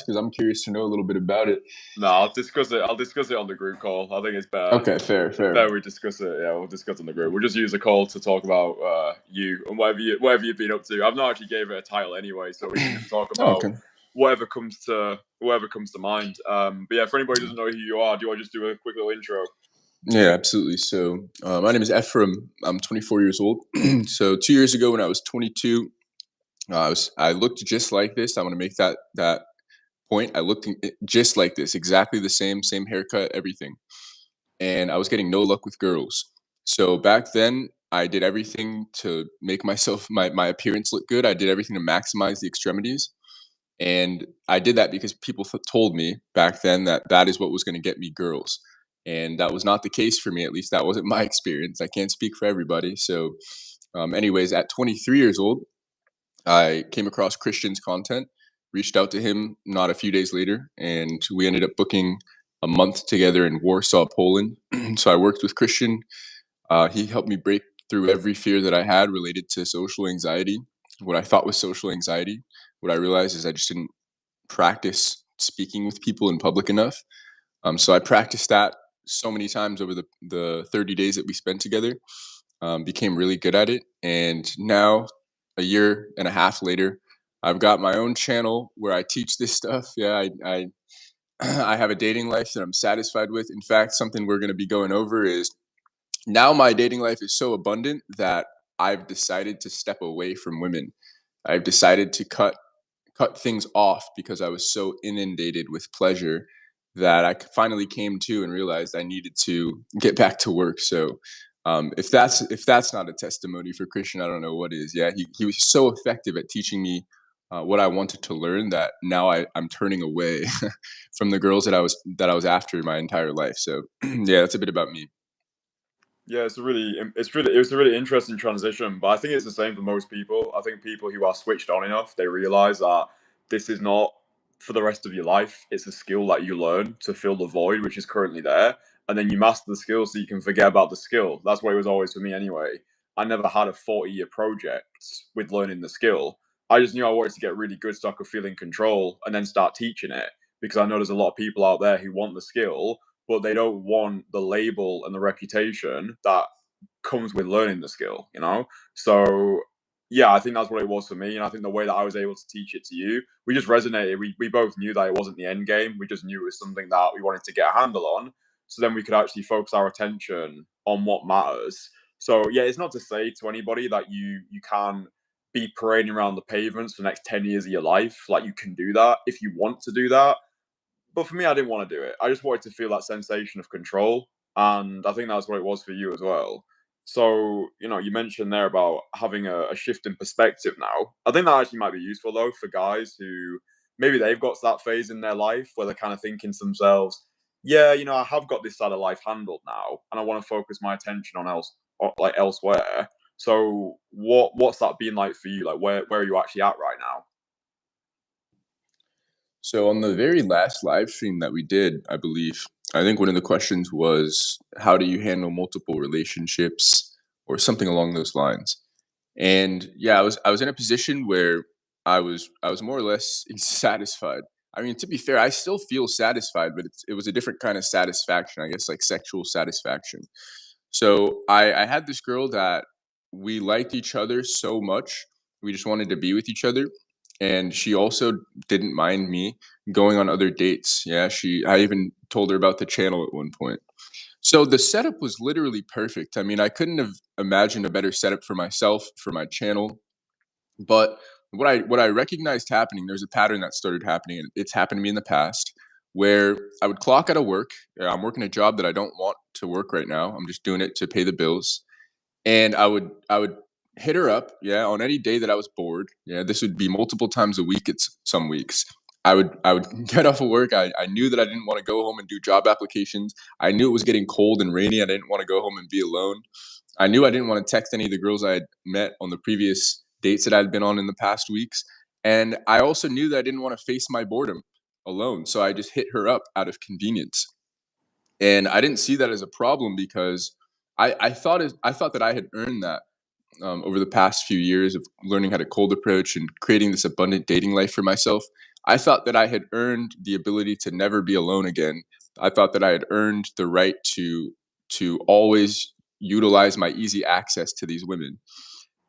Because I'm curious to know a little bit about it. No, I'll discuss it. I'll discuss it on the group call. I think it's better. Okay, fair. Better we discuss it. Yeah, we'll discuss on the group. We'll just use a call to talk about you and whatever you've been up to. I've not actually gave it a title anyway, so we can just talk Oh, about okay. whatever comes to mind. But yeah, for anybody who doesn't know who you are, do you want to just do a quick little intro? Yeah, absolutely. So my name is Efrem. I'm 24 years old. So 2 years ago, when I was 22, I looked just like this. I want to make that point. I looked just like this, exactly the same haircut, everything. And I was getting no luck with girls. So back then, I did everything to make my appearance look good. I did everything to maximize the extremities. And I did that because people told me back then that that is what was going to get me girls. And that was not the case for me. At least that wasn't my experience. I can't speak for everybody. So, anyways, at 23 years old, I came across Kristian's content, reached out to him not a few days later, and we ended up booking a month together in Warsaw, Poland. So I worked with Kristian. He helped me break through every fear that I had related to social anxiety, what I thought was social anxiety. What I realized is I just didn't practice speaking with people in public enough. So I practiced that so many times over the 30 days that we spent together, became really good at it. And now, a year and a half later, I've got my own channel where I teach this stuff. Yeah, I have a dating life that I'm satisfied with. In fact, something we're going to be going over is now my dating life is so abundant that I've decided to step away from women. I've decided to cut things off because I was so inundated with pleasure that I finally came to and realized I needed to get back to work. So if that's not a testimony for Kristian, I don't know what is. Yeah, he was so effective at teaching me what I wanted to learn that now I'm turning away from the girls that I was after my entire life. So yeah, that's a bit about me. Yeah, it's a really interesting transition, but I think it's the same for most people. I think people who are switched on enough, they realize that this is not for the rest of your life. It's a skill that you learn to fill the void which is currently there, and then you master the skill so you can forget about the skill. That's what it was always for me anyway. I never had a 40-year project with learning the skill. I just knew I wanted to get really good so I could feel in control and then start teaching it because I know there's a lot of people out there who want the skill but they don't want the label and the reputation that comes with learning the skill, you know? So yeah, I think that's what it was for me. And I think the way that I was able to teach it to you, we just resonated. We both knew that it wasn't the end game. We just knew it was something that we wanted to get a handle on. So then we could actually focus our attention on what matters. So yeah, it's not to say to anybody that you can be parading around the pavements for the next 10 years of your life. Like you can do that if you want to do that, but for me, I didn't want to do it. I just wanted to feel that sensation of control, and I think that's what it was for you as well. So, you mentioned there about having a shift in perspective now. I think that actually might be useful though for guys who maybe they've got to that phase in their life where they're kind of thinking to themselves, "Yeah, I have got this side of life handled now, and I want to focus my attention on elsewhere." So, what's that been like for you? Like, where are you actually at right now? So on the very last live stream that we did, I believe, I think one of the questions was, how do you handle multiple relationships or something along those lines? And yeah, I was in a position where I was more or less satisfied. I mean, to be fair, I still feel satisfied, but it was a different kind of satisfaction, I guess, like sexual satisfaction. So I had this girl that we liked each other so much, we just wanted to be with each other, and she also didn't mind me going on other dates. Yeah, I even told her about the channel at one point. So the setup was literally perfect. I mean, I couldn't have imagined a better setup for myself, for my channel. But what I recognized happening, there's a pattern that started happening, and it's happened to me in the past, where I would clock out of work. I'm working a job that I don't want to work right now. I'm just doing it to pay the bills, and I would hit her up, yeah, on any day that I was bored. Yeah, this would be multiple times a week. It's some weeks. I would get off of work. I knew that I didn't want to go home and do job applications. I knew it was getting cold and rainy. I didn't want to go home and be alone. I knew I didn't want to text any of the girls I had met on the previous dates that I'd been on in the past weeks. And I also knew that I didn't want to face my boredom alone. So I just hit her up out of convenience. And I didn't see that as a problem because I thought that I had earned that over the past few years of learning how to cold approach and creating this abundant dating life for myself. I thought that I had earned the ability to never be alone again. I thought that I had earned the right to always utilize my easy access to these women.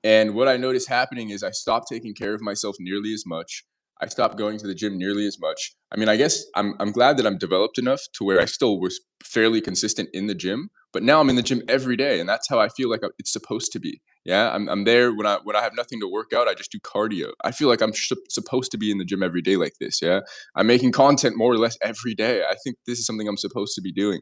And what I noticed happening is I stopped taking care of myself nearly as much. I stopped going to the gym nearly as much. I mean, I guess I'm glad that I'm developed enough to where I still was fairly consistent in the gym, but now I'm in the gym every day, and that's how I feel like it's supposed to be. Yeah, I'm there when I have nothing to work out. I just do cardio. I feel like I'm supposed to be in the gym every day like this. Yeah, I'm making content more or less every day. I think this is something I'm supposed to be doing.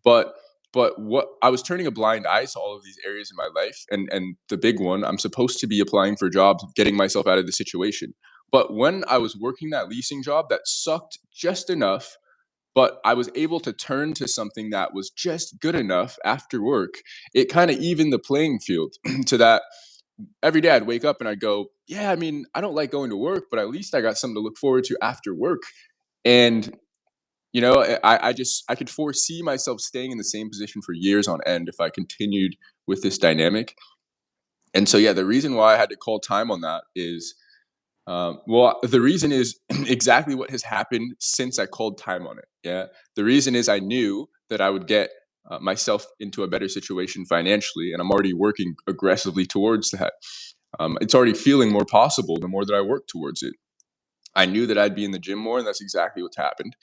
But what I was turning a blind eye to all of these areas in my life, and the big one, I'm supposed to be applying for jobs, getting myself out of the situation. But when I was working that leasing job that sucked just enough, but I was able to turn to something that was just good enough after work, it kind of evened the playing field to that every day I'd wake up and I'd go, yeah, I mean, I don't like going to work, but at least I got something to look forward to after work. And I could foresee myself staying in the same position for years on end if I continued with this dynamic. And so, yeah, the reason why I had to call time on that is, well, the reason is exactly what has happened since I called time on it. Yeah, the reason is I knew that I would get myself into a better situation financially, and I'm already working aggressively towards that. It's already feeling more possible the more that I work towards it. I knew that I'd be in the gym more, and that's exactly what's happened.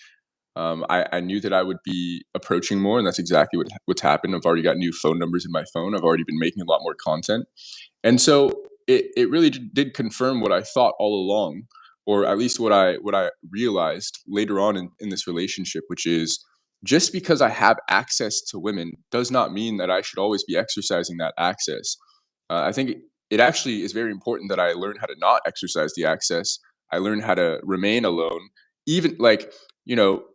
I knew that I would be approaching more, and that's exactly what's happened. I've already got new phone numbers in my phone. I've already been making a lot more content, and so it really did confirm what I thought all along, or at least what I realized later on in this relationship, which is just because I have access to women does not mean that I should always be exercising that access. I think it actually is very important that I learn how to not exercise the access. I learned how to remain alone, even like you know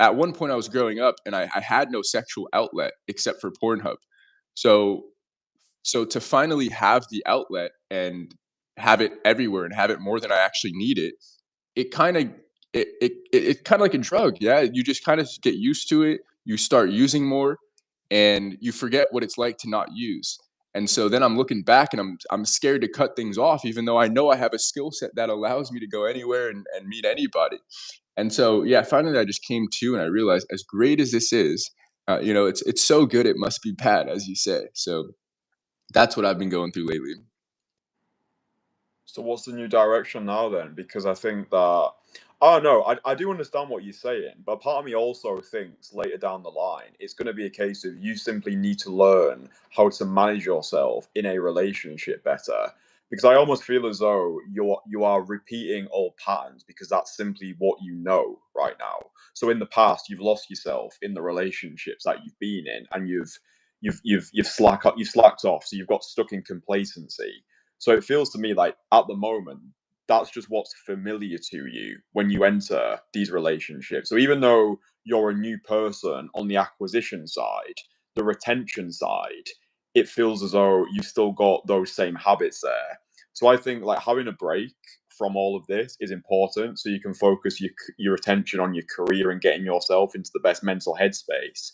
at one point I was growing up and I had no sexual outlet except for Pornhub. So to finally have the outlet and have it everywhere and have it more than I actually need it, it kind of it kind of like a drug. Yeah, you just kind of get used to it. You start using more, and you forget what it's like to not use. And so then I'm looking back and I'm scared to cut things off, even though I know I have a skill set that allows me to go anywhere and meet anybody. And so, yeah, finally, I just came to and I realized, as great as this is, it's so good it must be bad, as you say. So that's what I've been going through lately. So what's the new direction now then? Because I think that I don't know, I do understand what you're saying, but part of me also thinks later down the line it's going to be a case of you simply need to learn how to manage yourself in a relationship better. Because I almost feel as though you are repeating old patterns because that's simply what you know right now. So in the past you've lost yourself in the relationships that you've been in, and you've slacked off, so you've got stuck in complacency. So it feels to me like at the moment, that's just what's familiar to you when you enter these relationships. So even though you're a new person on the acquisition side, the retention side, it feels as though you've still got those same habits there. So I think like having a break from all of this is important so you can focus your attention on your career and getting yourself into the best mental headspace.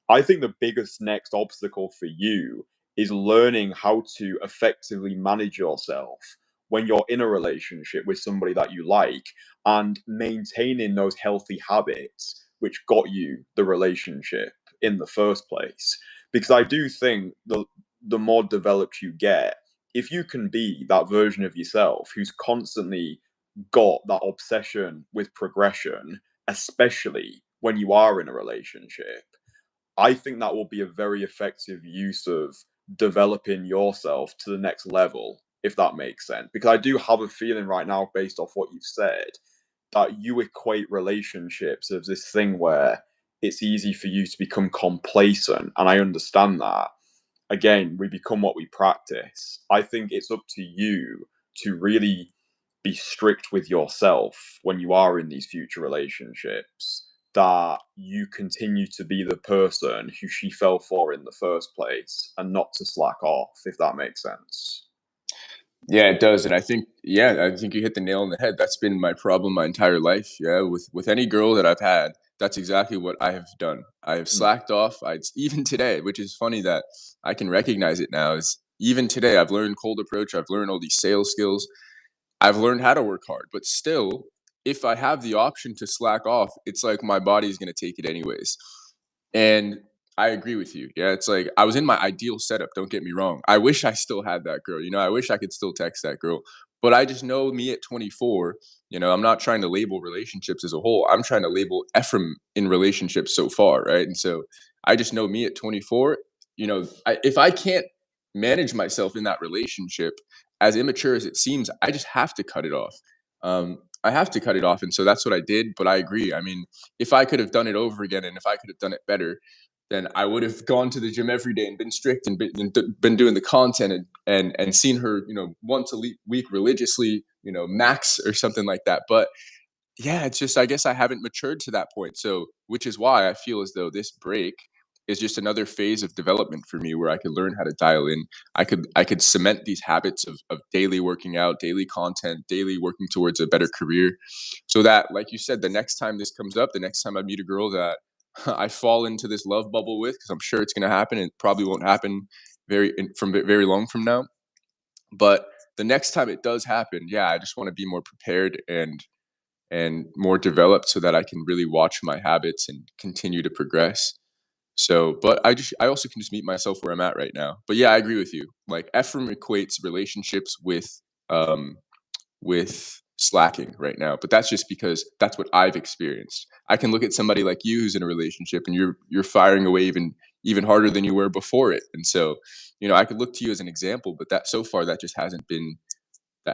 I think the biggest next obstacle for you is learning how to effectively manage yourself when you're in a relationship with somebody that you like, and maintaining those healthy habits which got you the relationship in the first place. Because I do think the more developed you get, if you can be that version of yourself who's constantly got that obsession with progression, especially when you are in a relationship, I think that will be a very effective use of developing yourself to the next level, if that makes sense. Because I do have a feeling right now, based off what you've said, that you equate relationships as this thing where it's easy for you to become complacent. And I understand that. Again, we become what we practice. I think it's up to you to really be strict with yourself when you are in these future relationships, that you continue to be the person who she fell for in the first place and not to slack off, if that makes sense. Yeah, it does, and I think you hit the nail on the head. That's been my problem my entire life. Yeah, with any girl that I've had, that's exactly what I have done. I have Mm. slacked off. I even today, which is funny that I can recognize it now. Is even today I've learned cold approach. I've learned all these sales skills. I've learned how to work hard, but still, if I have the option to slack off, it's like my body's gonna take it anyways. And I agree with you. Yeah, it's like I was in my ideal setup, don't get me wrong. I wish I still had that girl, I wish I could still text that girl. But I just know me at 24, I'm not trying to label relationships as a whole. I'm trying to label Efrem in relationships so far, right? And so I just know me at 24, if I can't manage myself in that relationship, as immature as it seems, I just have to cut it off. I have to cut it off. And so that's what I did. But I agree. I mean, if I could have done it over again and if I could have done it better, then I would have gone to the gym every day and been strict and been doing the content and seen her, once a week religiously, max or something like that. But yeah, it's just I guess I haven't matured to that point. So, which is why I feel as though this break is just another phase of development for me where I could learn how to dial in. I could cement these habits of daily working out, daily content, daily working towards a better career. So that, like you said, the next time this comes up, the next time I meet a girl that I fall into this love bubble with, because I'm sure it's going to happen, and it probably won't happen very long from now. But the next time it does happen, yeah, I just want to be more prepared and more developed so that I can really watch my habits and continue to progress. So, but I also can just meet myself where I'm at right now. But yeah, I agree with you. Like Ephraim equates relationships um with slacking right now, but that's just because that's what I've experienced. I can look at somebody like you who's in a relationship and you're firing away even harder than you were before it. And so, I could look to you as an example, but that so far that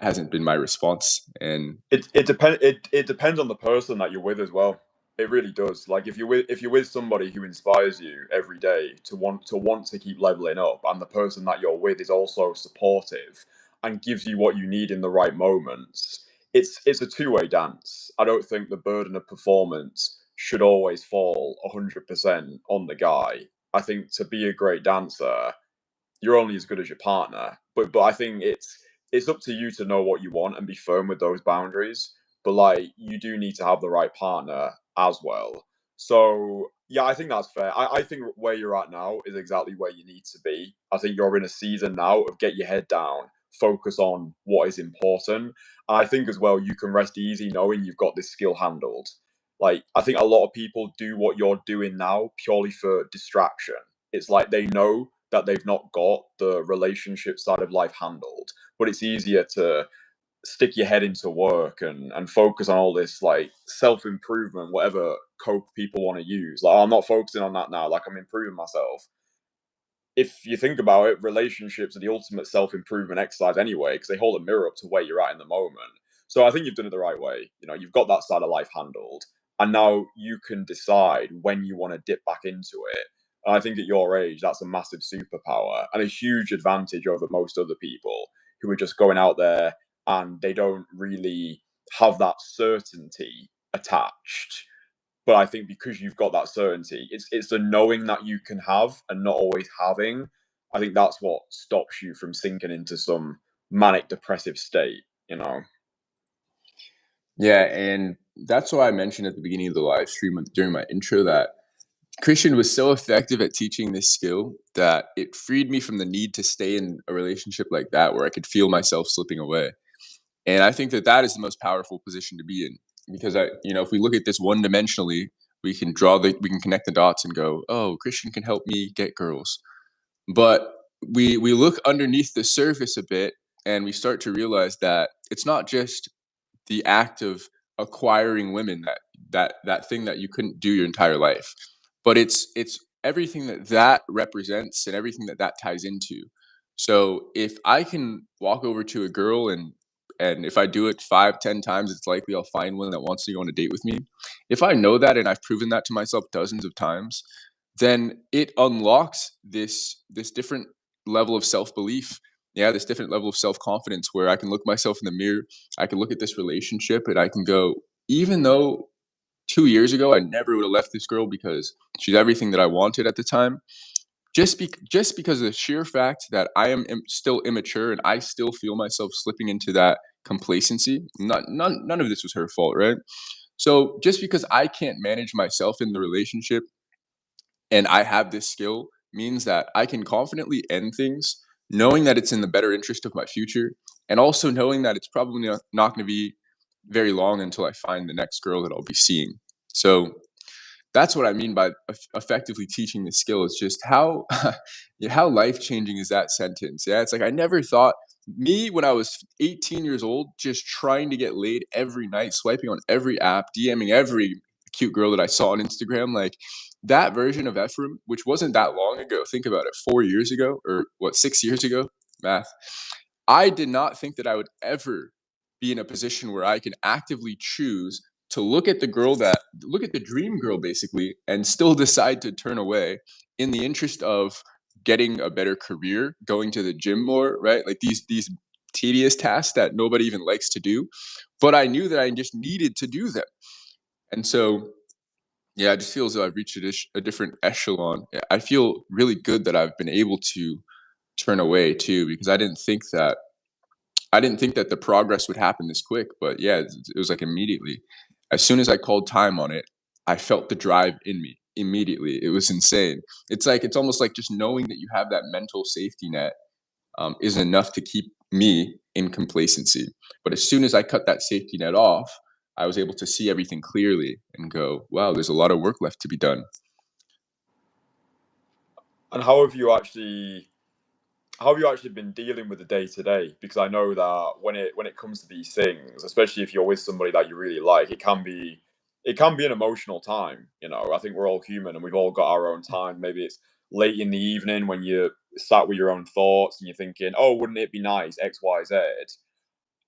hasn't been my response. And It depends on the person that you're with as well. It really does. Like if you're with somebody who inspires you every day to want to keep leveling up, and the person that you're with is also supportive and gives you what you need in the right moments, it's a two-way dance. I don't think the burden of performance should always fall 100% on the guy. I think to be a great dancer, you're only as good as your partner. But I think it's up to you to know what you want and be firm with those boundaries. But like you do need to have the right partner as well. So yeah, I think that's fair. I think where you're at now is exactly where you need to be. I think you're in a season now of get your head down, focus on what is important. And I think as well you can rest easy knowing you've got this skill handled. Like I think a lot of people do what you're doing now purely for distraction. It's like they know that they've not got the relationship side of life handled, but it's easier to stick your head into work and focus on all this like self improvement, whatever cope people want to use. Like, "Oh, I'm not focusing on that now. Like, I'm improving myself." If you think about it, relationships are the ultimate self improvement exercise anyway, because they hold a mirror up to where you're at in the moment. So I think you've done it the right way. You've got that side of life handled, and now you can decide when you want to dip back into it. And I think at your age, that's a massive superpower and a huge advantage over most other people who are just going out there and they don't really have that certainty attached. But I think because you've got that certainty, it's the knowing that you can have and not always having. I think that's what stops you from sinking into some manic depressive state. yeah, and that's why I mentioned at the beginning of the live stream during my intro that Christian was so effective at teaching this skill that it freed me from the need to stay in a relationship like that where I could feel myself slipping away. And I think that that is the most powerful position to be in because if we look at this one dimensionally, we can connect the dots and go, oh, Christian can help me get girls. But we look underneath the surface a bit and we start to realize that it's not just the act of acquiring women that thing that you couldn't do your entire life, but it's everything that represents and everything that ties into. So if I can walk over to a girl and if I do it 5-10 times, it's likely I'll find one that wants to go on a date with me. If I know that and I've proven that to myself dozens of times, then it unlocks this different level of self-belief, yeah, this different level of self-confidence where I can look myself in the mirror, I can look at this relationship and I can go, even though 2 years ago I never would have left this girl because she's everything that I wanted at the time, just because of the sheer fact that I am still immature and I still feel myself slipping into that complacency. None of this was her fault, right? So just because I can't manage myself in the relationship and I have this skill means that I can confidently end things, knowing that it's in the better interest of my future, and also knowing that it's probably not going to be very long until I find the next girl that I'll be seeing. So that's what I mean by effectively teaching the skill. It's just how yeah, how life changing is that sentence? Yeah, it's like I never thought me when I was 18 years old, just trying to get laid every night, swiping on every app, DMing every cute girl that I saw on Instagram. Like that version of Efrem, which wasn't that long ago. Think about it, 4 years ago, or what, 6 years ago? Math. I did not think that I would ever be in a position where I can actively choose to look at the dream girl basically and still decide to turn away in the interest of getting a better career, going to the gym more, right? Like these tedious tasks that nobody even likes to do, but I knew that I just needed to do them. And so yeah, it just feels like I've reached a different echelon. I feel really good that I've been able to turn away too, because I didn't think that the progress would happen this quick, but yeah, it was like immediately. As soon as I called time on it, I felt the drive in me immediately. It was insane. It's almost like just knowing that you have that mental safety net is enough to keep me in complacency. But as soon as I cut that safety net off, I was able to see everything clearly and go, wow, there's a lot of work left to be done. And how have you actually been dealing with the day to day? Because I know that when it comes to these things, especially if you're with somebody that you really like, it can be an emotional time. I think we're all human and we've all got our own time. Maybe it's late in the evening when you're sat with your own thoughts and you're thinking, "Oh, wouldn't it be nice X, Y, Z?"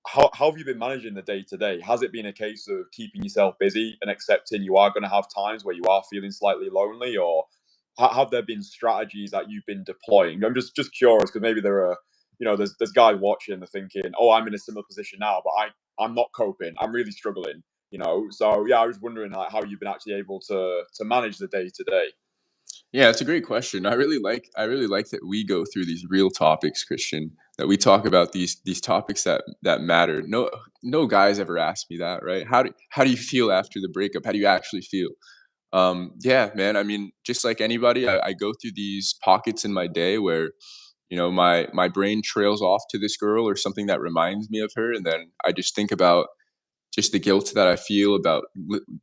How have you been managing the day to day? Has it been a case of keeping yourself busy and accepting you are going to have times where you are feeling slightly lonely, or have there been strategies that you've been deploying? I'm just curious because maybe there's guys watching and they're thinking, oh, I'm in a similar position now, but I'm not coping. I'm really struggling. So yeah, I was wondering like how you've been actually able to manage the day to day. Yeah, it's a great question. I really like that we go through these real topics, Christian, that we talk about these topics that matter. No guys ever ask me that, right? How do you feel after the breakup? How do you actually feel? Yeah, man. I mean, just like anybody, I go through these pockets in my day where, my brain trails off to this girl or something that reminds me of her, and then I just think about just the guilt that I feel about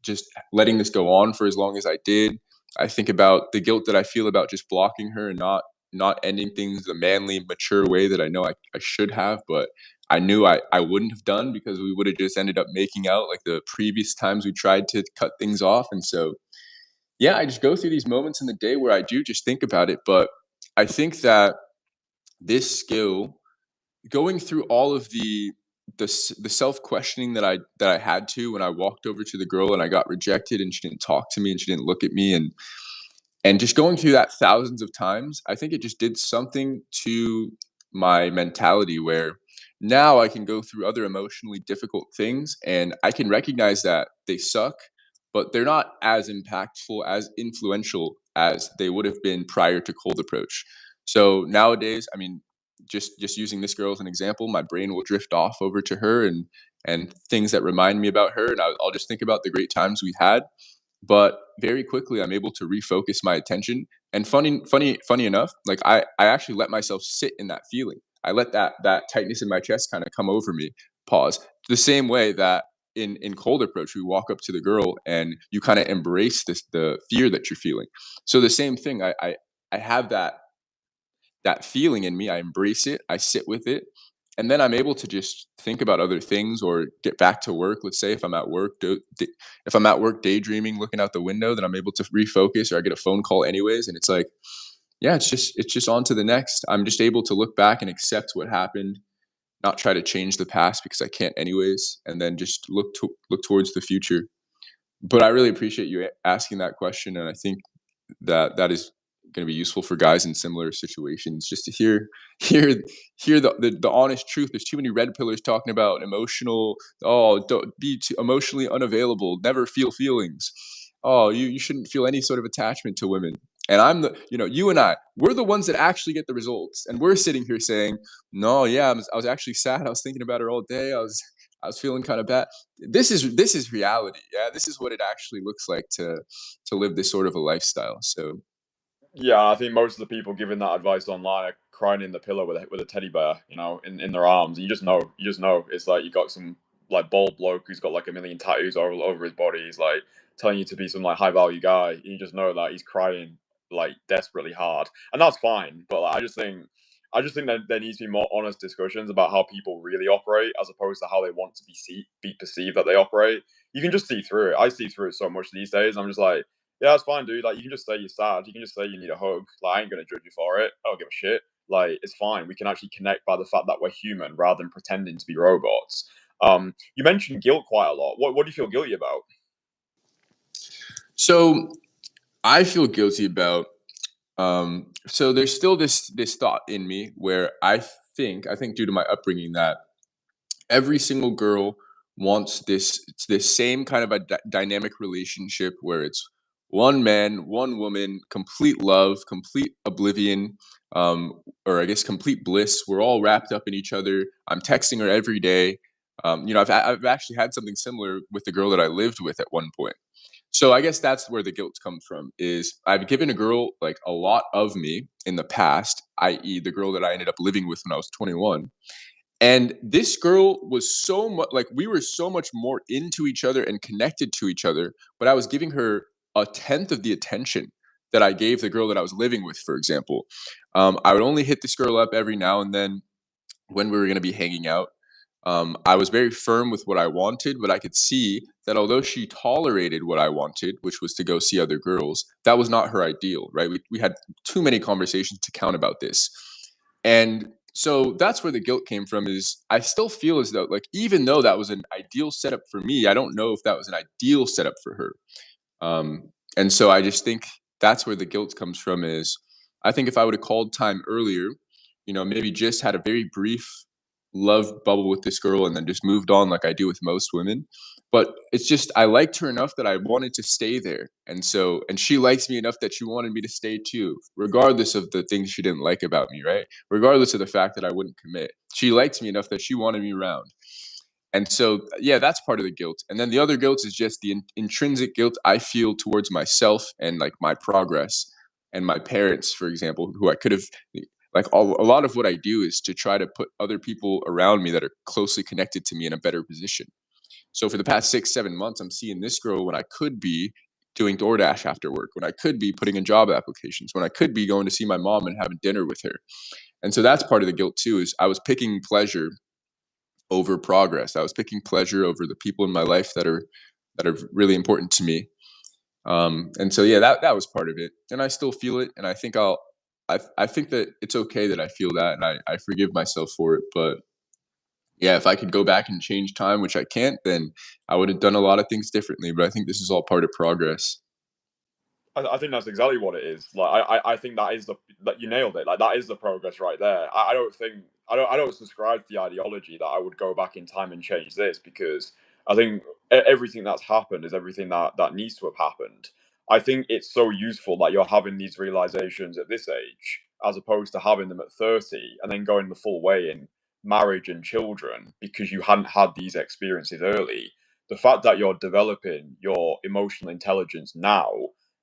just letting this go on for as long as I did. I think about the guilt that I feel about just blocking her and not ending things the manly, mature way that I know I should have, but I knew I wouldn't have done because we would have just ended up making out like the previous times we tried to cut things off. And so, yeah, I just go through these moments in the day where I do just think about it. But I think that this skill going through all of the self-questioning that I had to when I walked over to the girl and I got rejected and she didn't talk to me and she didn't look at me and just going through that thousands of times, I think it just did something to my mentality where now I can go through other emotionally difficult things and I can recognize that they suck, but they're not as impactful, as influential as they would have been prior to cold approach. So nowadays, I mean, just using this girl as an example, my brain will drift off over to her and things that remind me about her, and I'll just think about the great times we had, but very quickly I'm able to refocus my attention. And funny enough, like I actually let myself sit in that feeling. I let that tightness in my chest kind of come over me. Pause. The same way that in cold approach we walk up to the girl and you kind of embrace the fear that you're feeling. So the same thing. I have that feeling in me. I embrace it. I sit with it. And then I'm able to just think about other things or get back to work. Let's say if I'm at work, if I'm at work daydreaming, looking out the window, then I'm able to refocus or I get a phone call anyways. And it's like, yeah, it's just on to the next. I'm just able to look back and accept what happened, not try to change the past because I can't anyways, and then just look towards the future. But I really appreciate you asking that question, and I think that is going to be useful for guys in similar situations just to hear hear the honest truth. There's too many red pillars talking about emotional, oh, don't be too emotionally unavailable, never feel feelings, oh, you shouldn't feel any sort of attachment to women. And you and we're the ones that actually get the results, and we're sitting here saying, no, yeah, I was actually sad, I was thinking about her all day, I was feeling kind of bad. This is reality. Yeah, this is what it actually looks like to live this sort of a lifestyle. So Yeah, I think most of the people giving that advice online are crying in the pillow with a teddy bear, in their arms. And you just know it's like you got some like bald bloke who's got like a million tattoos all over his body. He's like telling you to be some like high value guy. You just know that he's crying like desperately hard, and that's fine. But like, I just think that there needs to be more honest discussions about how people really operate, as opposed to how they want to be perceived that they operate. You can just see through it. I see through it so much these days. I'm just like, yeah, it's fine, dude. Like, you can just say you're sad. You can just say you need a hug. Like, I ain't gonna judge you for it. I don't give a shit. Like, it's fine. We can actually connect by the fact that we're human rather than pretending to be robots. You mentioned guilt quite a lot. What do you feel guilty about? So I feel guilty about. So there's still this thought in me where I think due to my upbringing that every single girl wants this same kind of a dynamic relationship where it's one man, one woman, complete love, complete oblivion, or I guess complete bliss. We're all wrapped up in each other. I'm texting her every day. I've actually had something similar with the girl that I lived with at one point. So I guess that's where the guilt comes from. Is I've given a girl like a lot of me in the past, i.e., the girl that I ended up living with when I was 21, and this girl was so much like we were so much more into each other and connected to each other, but I was giving her a tenth of the attention that I gave the girl that I was living with, for example. I would only hit this girl up every now and then when we were going to be hanging out. I was very firm with what I wanted, but I could see that although she tolerated what I wanted, which was to go see other girls, that was not her ideal, right? We had too many conversations to count about this. And so that's where the guilt came from is I still feel as though like even though that was an ideal setup for me, I don't know if that was an ideal setup for her. And so I just think that's where the guilt comes from is I think if I would have called time earlier, maybe just had a very brief love bubble with this girl and then just moved on like I do with most women. But it's just I liked her enough that I wanted to stay there. And she likes me enough that she wanted me to stay too, regardless of the things she didn't like about me, right? Regardless of the fact that I wouldn't commit. She liked me enough that she wanted me around. And so, yeah, that's part of the guilt. And then the other guilt is just the intrinsic guilt I feel towards myself and like my progress and my parents, for example, who I could have like a lot of what I do is to try to put other people around me that are closely connected to me in a better position. So for the past 6, 7 months, I'm seeing this girl when I could be doing DoorDash after work, when I could be putting in job applications, when I could be going to see my mom and having dinner with her. And so that's part of the guilt too, is I was picking pleasure over progress. I was picking pleasure over the people in my life that are really important to me. And so yeah, that was part of it. And I still feel it. And I think that it's okay that I feel that and I forgive myself for it. But yeah, if I could go back and change time, which I can't, then I would have done a lot of things differently. But I think this is all part of progress. I think that's exactly what it is. Like I think that is the that you nailed it. Like that is the progress right there. I don't think I don't subscribe to the ideology that I would go back in time and change this because I think everything that's happened is everything that needs to have happened. I think it's so useful that you're having these realizations at this age as opposed to having them at 30 and then going the full way in marriage and children because you hadn't had these experiences early. The fact that you're developing your emotional intelligence now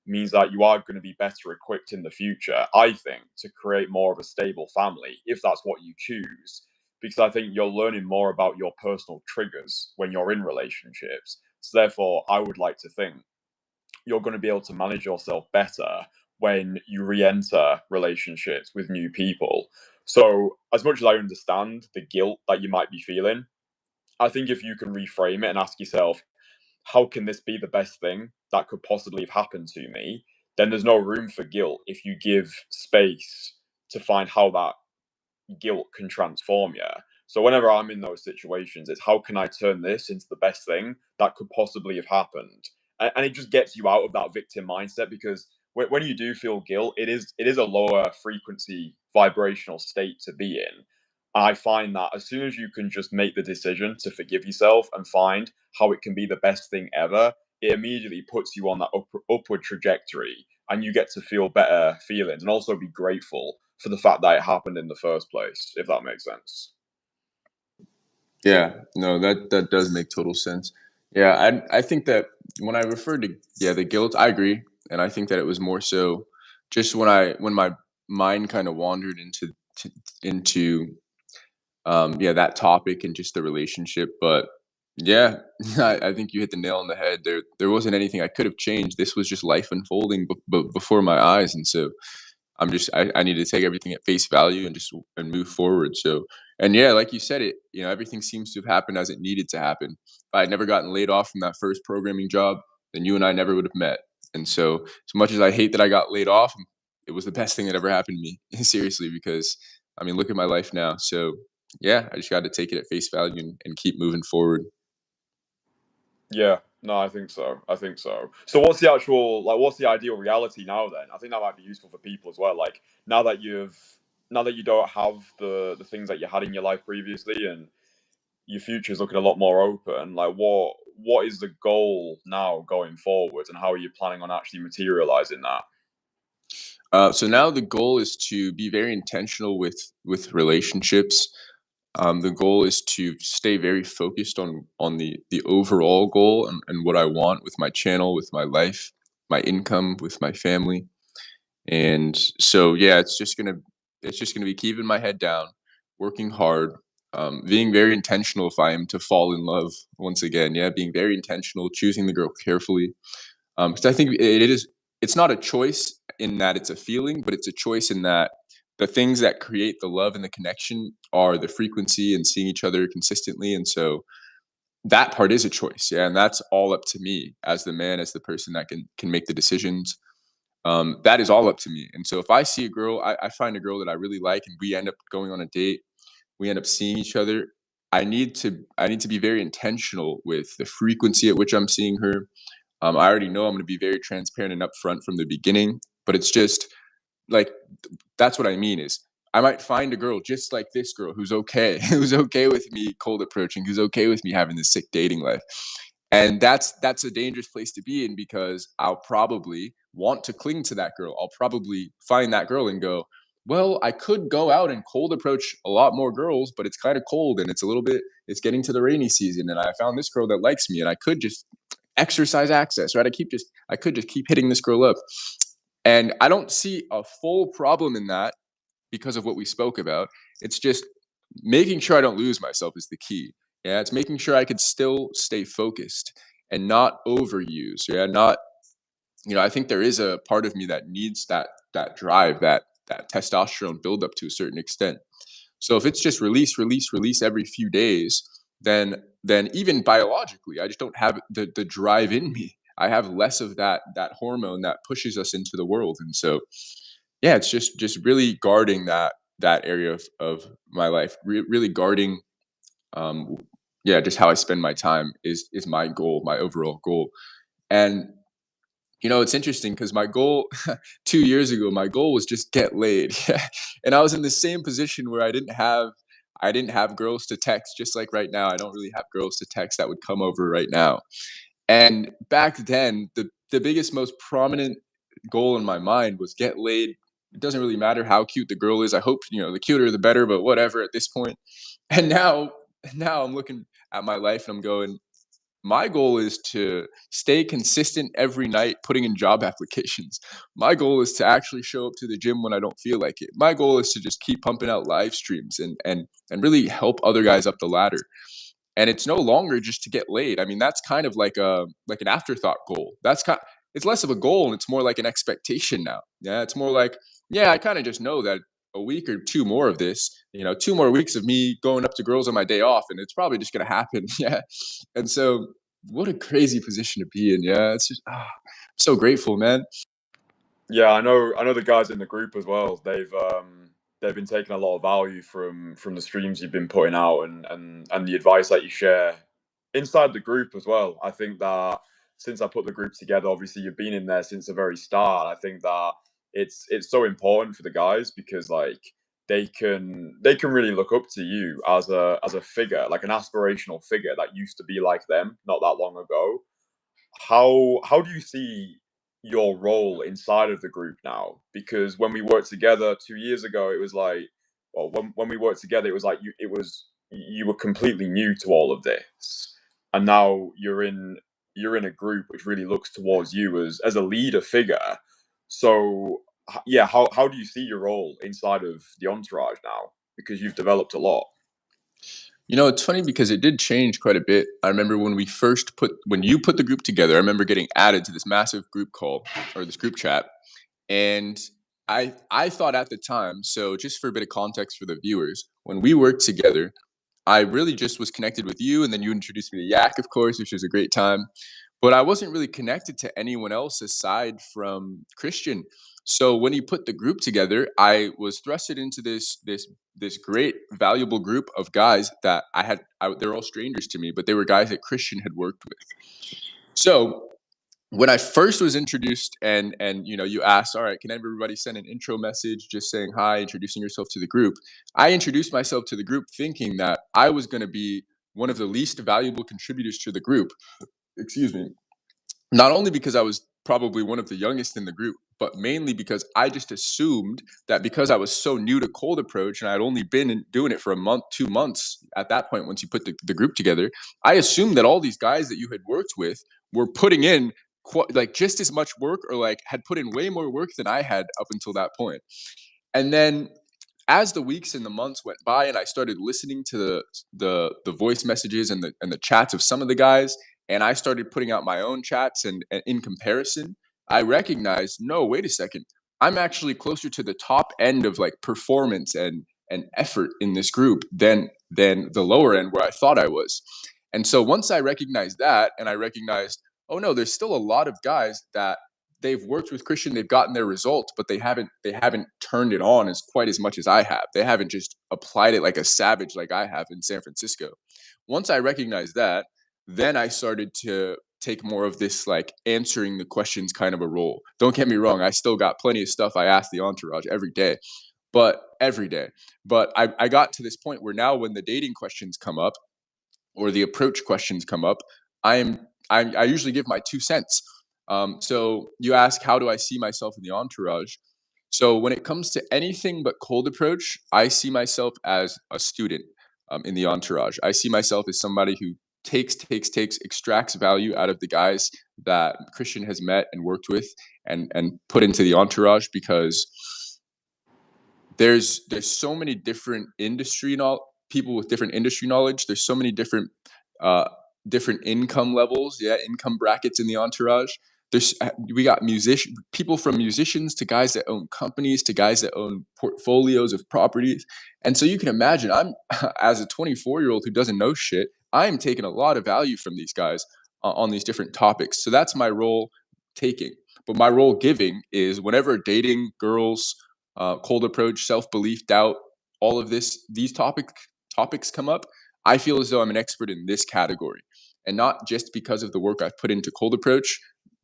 means that you are going to be better equipped in the future, I think, to create more of a stable family if that's what you choose. Because I think you're learning more about your personal triggers when you're in relationships. So, therefore, I would like to think you're going to be able to manage yourself better when you re enter relationships with new people. So, as much as I understand the guilt that you might be feeling, I think if you can reframe it and ask yourself, how can this be the best thing that could possibly have happened to me? Then there's no room for guilt if you give space to find how that guilt can transform you. So whenever I'm in those situations, it's how can I turn this into the best thing that could possibly have happened? And it just gets you out of that victim mindset because when you do feel guilt, it is a lower frequency vibrational state to be in. I find that as soon as you can just make the decision to forgive yourself and find how it can be the best thing ever, it immediately puts you on that upward trajectory and you get to feel better feelings and also be grateful for the fact that it happened in the first place, if that makes sense. Yeah, no, that does make total sense. Yeah, I think that when I referred to the guilt, I agree, and I think that it was more so just when my mind kind of wandered into that topic and just the relationship. But Yeah, I think you hit the nail on the head. There wasn't anything I could have changed. This was just life unfolding before my eyes, and so I need to take everything at face value and just and move forward. So and yeah, like you said, everything seems to have happened as it needed to happen. If I had never gotten laid off from that first programming job, then you and I never would have met. And so as much as I hate that I got laid off, it was the best thing that ever happened to me. Seriously, because I mean, look at my life now. So yeah, I just got to take it at face value and keep moving forward. Yeah, no, I think so. I think so. So what's the actual like what's the ideal reality now then? I think that might be useful for people as well. Like now that you've now that you don't have the things that you had in your life previously and your future's looking a lot more open, like what is the goal now going forward and how are you planning on actually materializing that? So now the goal is to be very intentional with relationships. The goal is to stay very focused on the overall goal and what I want with my channel, with my life, my income, with my family. And so yeah, it's just gonna be keeping my head down, working hard, being very intentional if I am to fall in love once again. Yeah, being very intentional, choosing the girl carefully, because I think it's not a choice in that it's a feeling, but it's a choice in that the things that create the love and the connection are the frequency and seeing each other consistently. And so that part is a choice. Yeah. And that's all up to me as the man, as the person that can make the decisions. That is all up to me. And so if I see a girl, I find a girl that I really like and we end up going on a date, we end up seeing each other. I need to be very intentional with the frequency at which I'm seeing her. I already know I'm going to be very transparent and upfront from the beginning, but it's just like that's what I mean is I might find a girl just like this girl who's okay, who's okay with me cold approaching, who's okay with me having this sick dating life. And that's a dangerous place to be in because I'll probably want to cling to that girl. I'll probably find that girl and go, well, I could go out and cold approach a lot more girls, but it's kind of cold and it's getting to the rainy season. And I found this girl that likes me and I could just exercise access, right? I could just keep hitting this girl up. And I don't see a full problem in that because of what we spoke about. It's just making sure I don't lose myself is the key. Yeah, it's making sure I could still stay focused and not overuse. Yeah, not I think there is a part of me that needs that drive, that testosterone buildup to a certain extent. So if it's just release, release, release every few days, then even biologically, I just don't have the drive in me. I have less of that hormone that pushes us into the world, and so yeah, it's just really guarding that area of my life, really guarding, um, yeah, just how I spend my time is my goal, my overall goal, and it's interesting because my goal 2 years ago, my goal was just get laid. And I was in the same position where I didn't have girls to text, just like right now. I don't really have girls to text that would come over right now. And back then, the biggest, most prominent goal in my mind was get laid. It doesn't really matter how cute the girl is. I hope, the cuter the better, but whatever at this point. And now I'm looking at my life and I'm going, my goal is to stay consistent every night putting in job applications. My goal is to actually show up to the gym when I don't feel like it. My goal is to just keep pumping out live streams and really help other guys up the ladder. And it's no longer just to get laid. I mean, that's kind of like an afterthought goal. It's less of a goal and it's more like an expectation now. Yeah, it's more like, yeah, I kind of just know that a week or two more of this, 2 more weeks of me going up to girls on my day off, and it's probably just gonna happen. Yeah. And so what a crazy position to be in. Yeah. It's just I'm so grateful, man. Yeah, I know the guys in the group as well. They've been taking a lot of value from the streams you've been putting out and the advice that you share inside the group as well. I think that since I put the group together, obviously you've been in there since the very start. I think that it's so important for the guys because like they can really look up to you as a figure, like an aspirational figure that used to be like them not that long ago. How do you see your role inside of the group now? Because when we worked together 2 years ago, it was like, well, when we worked together, it was like you were completely new to all of this, and now you're in a group which really looks towards you as a leader figure. So yeah, how do you see your role inside of the entourage now? Because you've developed a lot. It's funny because it did change quite a bit. I remember when you put the group together, I remember getting added to this massive group call or this group chat. And I thought at the time, so just for a bit of context for the viewers, when we worked together, I really just was connected with you, and then you introduced me to Yak, of course, which was a great time. But I wasn't really connected to anyone else aside from Christian. So when he put the group together, I was thrusted into this great, valuable group of guys that they're all strangers to me, but they were guys that Christian had worked with. So when I first was introduced and you asked, all right, can everybody send an intro message just saying hi, introducing yourself to the group? I introduced myself to the group thinking that I was going to be one of the least valuable contributors to the group. Excuse me. Not only because I was probably one of the youngest in the group, but mainly because I just assumed that because I was so new to cold approach and I'd only doing it for a month, 2 months at that point, once you put the group together, I assumed that all these guys that you had worked with were putting in like just as much work or like had put in way more work than I had up until that point. And then as the weeks and the months went by and I started listening to the voice messages and the chats of some of the guys, and I started putting out my own chats and in comparison, I recognized, no, wait a second, I'm actually closer to the top end of like performance and effort in this group than the lower end where I thought I was. And so once I recognized that, and I recognized, oh no, there's still a lot of guys that they've worked with Christian, they've gotten their results, but they haven't turned it on as quite as much as I have. They haven't just applied it like a savage like I have in San Francisco. Once I recognized that, then I started to take more of this like answering the questions kind of a role. Don't get me wrong, I still got plenty of stuff I ask the entourage every day. But I got to this point where now when the dating questions come up or the approach questions come up, I usually give my 2 cents. So you ask, how do I see myself in the entourage? So when it comes to anything but cold approach, I see myself as a student in the entourage. I see myself as somebody who takes, extracts value out of the guys that Christian has met and worked with and put into the entourage because there's so many different people with different industry knowledge. There's so many uh, different income levels, yeah, income brackets in the entourage. We got people from musicians to guys that own companies to guys that own portfolios of properties, and so you can imagine I'm as a 24-year-old who doesn't know shit. I'm taking a lot of value from these guys on these different topics. So that's my role taking. But my role giving is whenever dating girls, cold approach, self belief, doubt, all of these topics come up, I feel as though I'm an expert in this category, and not just because of the work I've put into cold approach.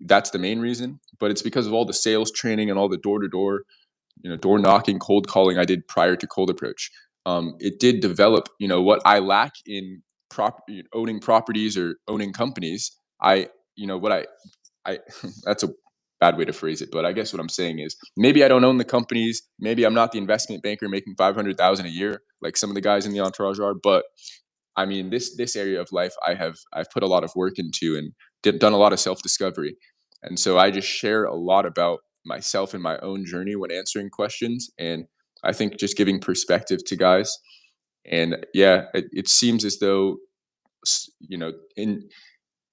That's the main reason, but it's because of all the sales training and all the door to door, door knocking, cold calling I did prior to cold approach. It did develop, what I lack in owning properties or owning companies. What I that's a bad way to phrase it, but I guess what I'm saying is maybe I don't own the companies, maybe I'm not the investment banker making 500,000 a year like some of the guys in the entourage are, but I mean this area of life I've put a lot of work into and done a lot of self discovery, and so I just share a lot about myself and my own journey when answering questions, and I think just giving perspective to guys, and yeah, it seems as though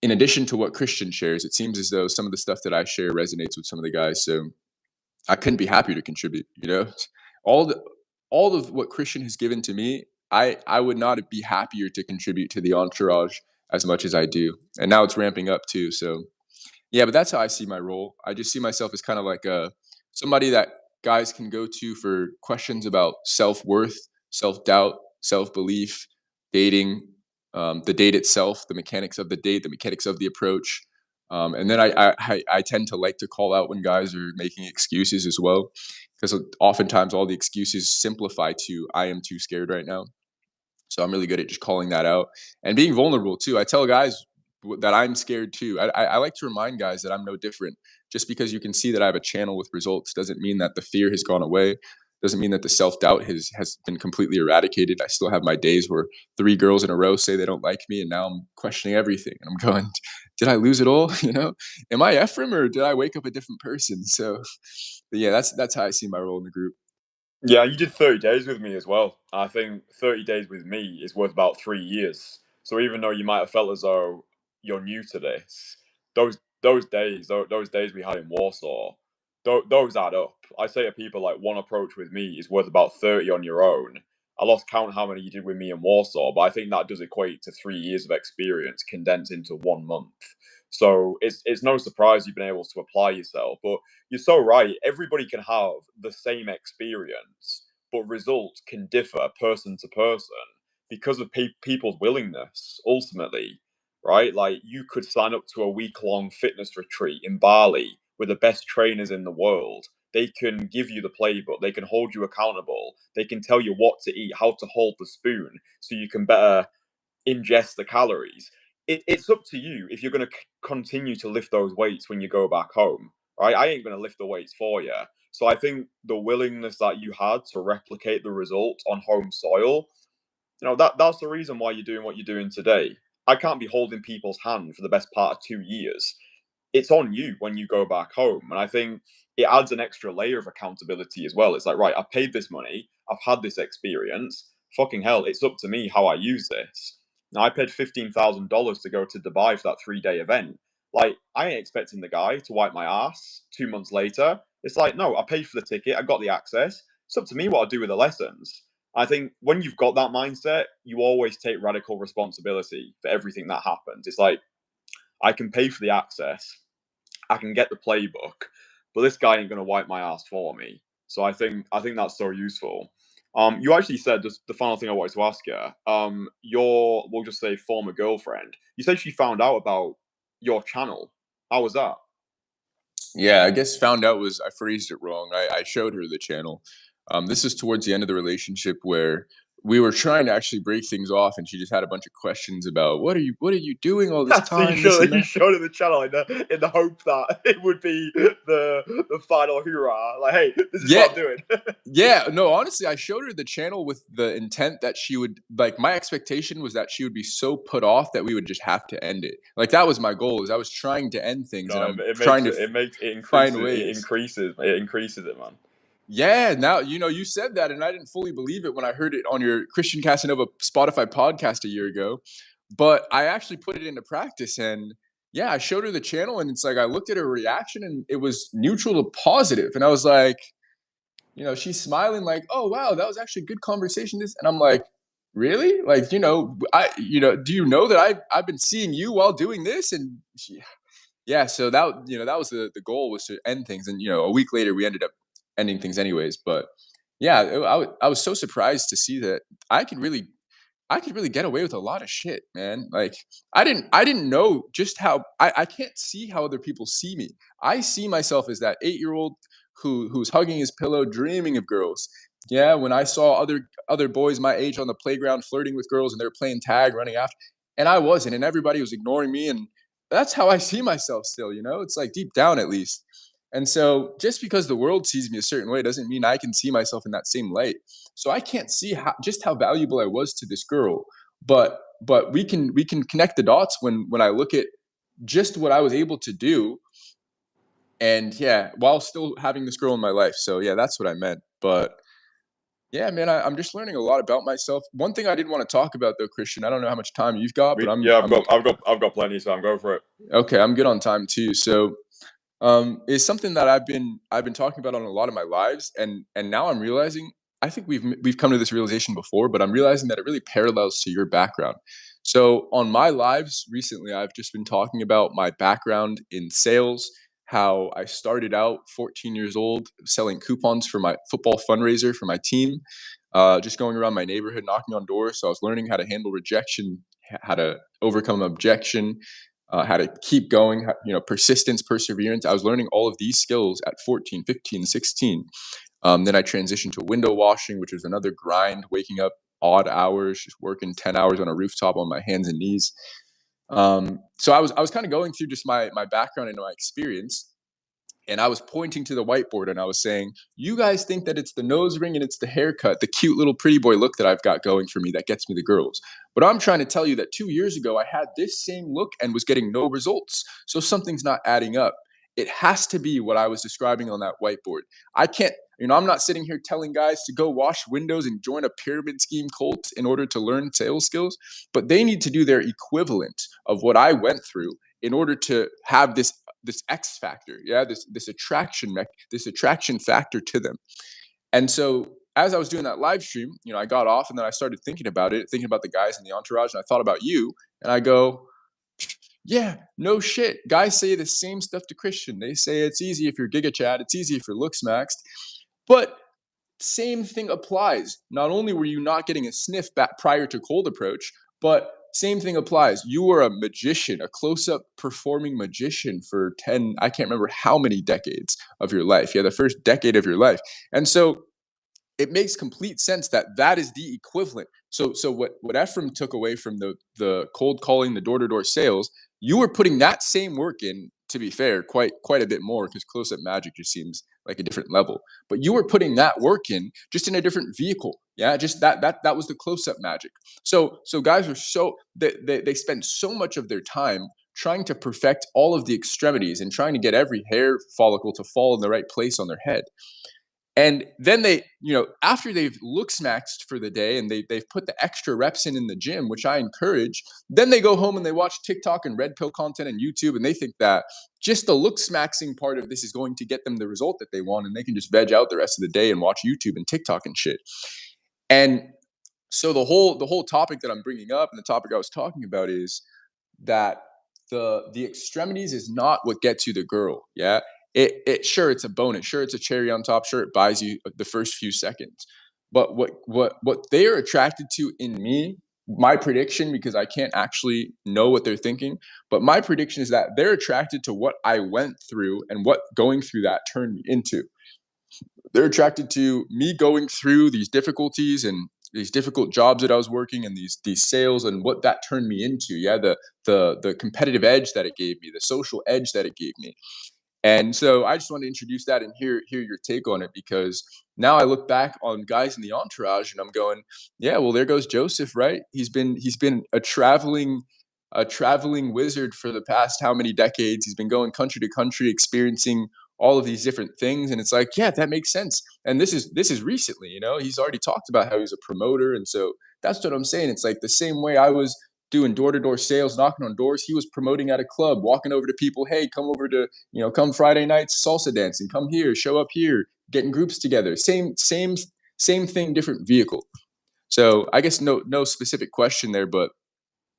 in addition to what Christian shares, it seems as though some of the stuff that I share resonates with some of the guys. So I couldn't be happier to contribute. All the all of what Christian has given to me, I would not be happier to contribute to the entourage as much as I do. And now it's ramping up too. So yeah, but that's how I see my role. I just see myself as kind of like a somebody that guys can go to for questions about self worth, self doubt, self belief, dating, the date itself, the mechanics of the date, the mechanics of the approach. And then I tend to like to call out when guys are making excuses as well, because oftentimes all the excuses simplify to I am too scared right now. So I'm really good at just calling that out and being vulnerable too. I tell guys that I'm scared too. I like to remind guys that I'm no different. Just because you can see that I have a channel with results doesn't mean that the fear has gone away. Doesn't mean that the self doubt has been completely eradicated. I still have my days where 3 girls in a row say they don't like me, and now I'm questioning everything. And I'm going, did I lose it all? Am I Efrem or did I wake up a different person? So, but yeah, that's how I see my role in the group. Yeah, you did 30 days with me as well. I think 30 days with me is worth about 3 years. So even though you might have felt as though you're new to this, those days we had in Warsaw, those add up. I say to people like one approach with me is worth about 30 on your own. I lost count how many you did with me in Warsaw, but I think that does equate to 3 years of experience condensed into 1 month. So it's no surprise you've been able to apply yourself. But you're so right. Everybody can have the same experience, but results can differ person to person because of people's willingness. Ultimately, right? Like you could sign up to a week-long fitness retreat in Bali with the best trainers in the world. They can give you the playbook. They can hold you accountable. They can tell you what to eat, how to hold the spoon, so you can better ingest the calories. It's up to you if you're going to continue to lift those weights when you go back home, right? I ain't going to lift the weights for you. So I think the willingness that you had to replicate the result on home soil, that's the reason why you're doing what you're doing today. I can't be holding people's hand for the best part of 2 years. It's on you when you go back home. And I think it adds an extra layer of accountability as well. It's like, right, I've paid this money, I've had this experience. Fucking hell, it's up to me how I use this. Now, I paid $15,000 to go to Dubai for that 3 day event. Like, I ain't expecting the guy to wipe my ass 2 months later. It's like, no, I paid for the ticket, I got the access. It's up to me what I do with the lessons. I think when you've got that mindset, you always take radical responsibility for everything that happens. It's like, I can pay for the access, I can get the playbook, but this guy ain't gonna wipe my ass for me. So I think that's so useful. You actually said just the final thing I wanted to ask you. Your we'll just say former girlfriend. You said she found out about your channel. How was that? Yeah, I guess found out was I phrased it wrong. I showed her the channel. This is towards the end of the relationship where we were trying to actually break things off, and she just had a bunch of questions about what are you doing all this So you time, this showed and you that. showed her the channel in the hope that it would be the final hoorah. Like, hey, this is Yeah, what I'm doing. yeah, no, honestly, I showed her the channel with the intent that she would like my expectation was that she would be so put off that we would just have to end it. Like that was my goal, is I was trying to end things and No, I'm it trying makes to it find increases ways. it, man. Yeah, now you said that, and I didn't fully believe it when I heard it on your Christian Casanova Spotify podcast a year ago. But I actually put it into practice, and yeah, I showed her the channel, and it's like I looked at her reaction, and it was neutral to positive, and I was like, she's smiling like, "Oh wow, that was actually a good conversation." This, and I'm like, "Really? Like, do you know that I've been seeing you while doing this?" And yeah, so that was the goal, was to end things, and a week later we ended up ending things anyways. But yeah, I was so surprised to see that I could really I could really get away with a lot of shit, man. Like I didn't know just how I can't see how other people see me. I see myself as that 8-year-old who's hugging his pillow, dreaming of girls. Yeah, when I saw other boys my age on the playground flirting with girls and they're playing tag, running after, and I wasn't, and everybody was ignoring me, and that's how I see myself still. It's like deep down at least. And so just because the world sees me a certain way doesn't mean I can see myself in that same light. So I can't see just how valuable I was to this girl, but we can connect the dots when I look at just what I was able to do, and yeah, while still having this girl in my life. So yeah, that's what I meant. But yeah, man, I'm just learning a lot about myself. One thing I did want to talk about though, Christian, I don't know how much time you've got, but I'm Yeah, I'm I've got plenty, so I'm going for it. okay. I'm good on time too. So is something that I've been talking about on a lot of my lives, and now I'm realizing, I think we've come to this realization before, but I'm realizing that it really parallels to your background. So on my lives recently, I've just been talking about my background in sales, how I started out 14 years old selling coupons for my football fundraiser for my team, just going around my neighborhood knocking on doors. So I was learning how to handle rejection, how to overcome objection, how to keep going, persistence, perseverance. I was learning all of these skills at 14, 15, 16. Then I transitioned to window washing, which was another grind, waking up odd hours, just working 10 hours on a rooftop on my hands and knees. So I was kind of going through just my background and my experience, and I was pointing to the whiteboard and I was saying, "You guys think that it's the nose ring and it's the haircut, the cute little pretty boy look that I've got going for me that gets me the girls. But I'm trying to tell you that 2 years ago, I had this same look and was getting no results. So something's not adding up. It has to be what I was describing on that whiteboard. I can't." I'm not sitting here telling guys to go wash windows and join a pyramid scheme cult in order to learn sales skills, but they need to do their equivalent of what I went through in order to have this X factor, yeah, this attraction factor to them. And so as I was doing that live stream, I got off and then I started thinking about it, thinking about the guys in the entourage, and I thought about you, and I go, yeah, no shit. Guys say the same stuff to Christian. They say it's easy if you're Giga Chad, it's easy if you're looks maxed. But same thing applies. Not only were you not getting a sniff back prior to cold approach, but same thing applies. You were a magician, a close-up performing magician for 10, I can't remember how many decades of your life. Yeah, the first decade of your life. And so it makes complete sense that that is the equivalent. So what Efrem took away from the cold calling, the door-to-door sales, you were putting that same work in, to be fair, quite a bit more, because close-up magic just seems like a different level. But you were putting that work in just in a different vehicle. Yeah, just that was the close-up magic. So guys are they spend so much of their time trying to perfect all of the extremities and trying to get every hair follicle to fall in the right place on their head. And then they, after they've look smacked for the day and they've put the extra reps in the gym, which I encourage, then they go home and they watch TikTok and red pill content and YouTube, and they think that just the look smaxing part of this is going to get them the result that they want, and they can just veg out the rest of the day and watch YouTube and TikTok and shit. And so the whole topic that I'm bringing up and the topic I was talking about is that the extremities is not what gets you the girl. Yeah. It sure, it's a bonus, sure, it's a cherry on top, sure, it buys you the first few seconds. But what they are attracted to in me, my prediction, because I can't actually know what they're thinking, but my prediction is that they're attracted to what I went through and what going through that turned me into. They're attracted to me going through these difficulties and these difficult jobs that I was working and these sales and what that turned me into. Yeah, the competitive edge that it gave me, the social edge that it gave me. And so I just want to introduce that and hear your take on it, because now I look back on guys in the entourage and I'm going, yeah, well, there goes Joseph, right? He's been a traveling wizard for the past how many decades. He's been going country to country, experiencing all of these different things, and it's like, yeah, that makes sense. And this is recently, he's already talked about how he's a promoter, and so that's what I'm saying. It's like the same way I was doing door-to-door sales, knocking on doors, he was promoting at a club, walking over to people, hey, come over to, come Friday nights salsa dancing, come here, show up here, getting groups together. Same thing, different vehicle. So I guess no specific question there, but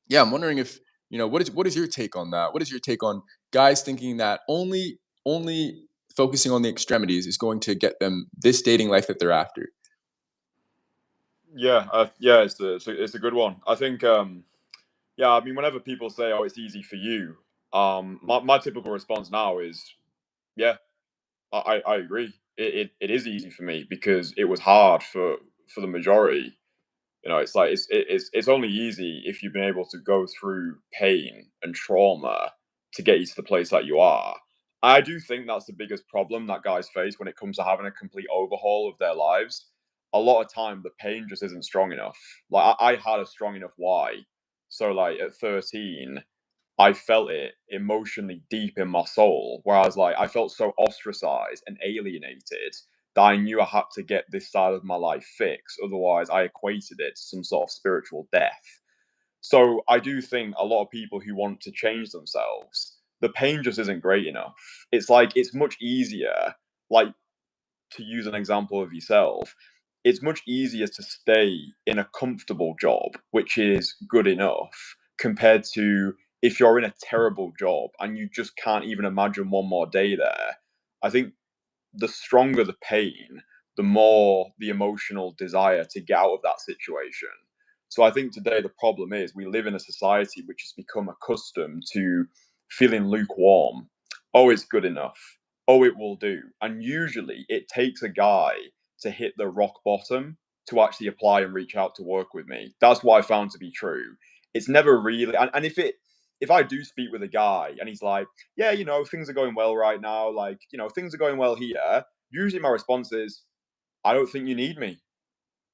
yeah, I'm wondering if, what is your take on that? What is your take on guys thinking that only focusing on the extremities is going to get them this dating life that they're after? Yeah, it's a good one. I think, yeah, I mean, whenever people say, "Oh, it's easy for you," my typical response now is, "Yeah, I agree. It is easy for me because it was hard for the majority. It's like it's only easy if you've been able to go through pain and trauma to get you to the place that you are. I do think that's the biggest problem that guys face when it comes to having a complete overhaul of their lives. A lot of time, the pain just isn't strong enough. Like I had a strong enough why. So like at 13, I felt it emotionally deep in my soul, where I was like, I felt so ostracized and alienated that I knew I had to get this side of my life fixed. Otherwise, I equated it to some sort of spiritual death. So I do think a lot of people who want to change themselves, the pain just isn't great enough. It's like it's much easier, like to use an example of yourself, it's much easier to stay in a comfortable job, which is good enough, compared to if you're in a terrible job and you just can't even imagine one more day there. I think the stronger the pain, the more the emotional desire to get out of that situation. So I think today the problem is we live in a society which has become accustomed to feeling lukewarm. Oh, it's good enough. Oh, it will do. And usually it takes a guy to hit the rock bottom to actually apply and reach out to work with me. That's what I found to be true. It's never really, and if I do speak with a guy and he's like, yeah, things are going well right now, like, things are going well here, usually my response is, I don't think you need me.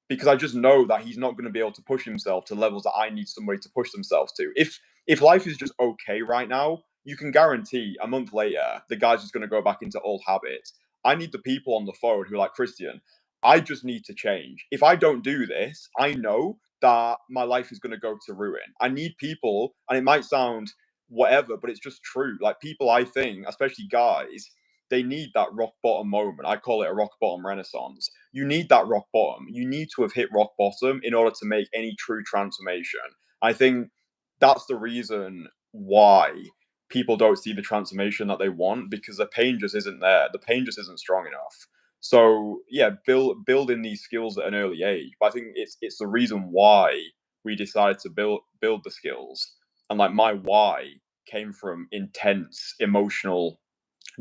Because I just know that he's not going to be able to push himself to levels that I need somebody to push themselves to. If life is just okay right now, you can guarantee a month later the guy's just going to go back into old habits. I need the people on the phone who are like, Kristian, I just need to change. If I don't do this, I know that my life is going to go to ruin. I need people, and it might sound whatever, but it's just true. Like people, I think, especially guys, they need that rock bottom moment. I call it a rock bottom renaissance. You need that rock bottom. You need to have hit rock bottom in order to make any true transformation. I think that's the reason why people don't see the transformation that they want, because the pain just isn't there. The pain just isn't strong enough. So yeah, building these skills at an early age. But I think it's the reason why we decided to build the skills. And like my why came from intense emotional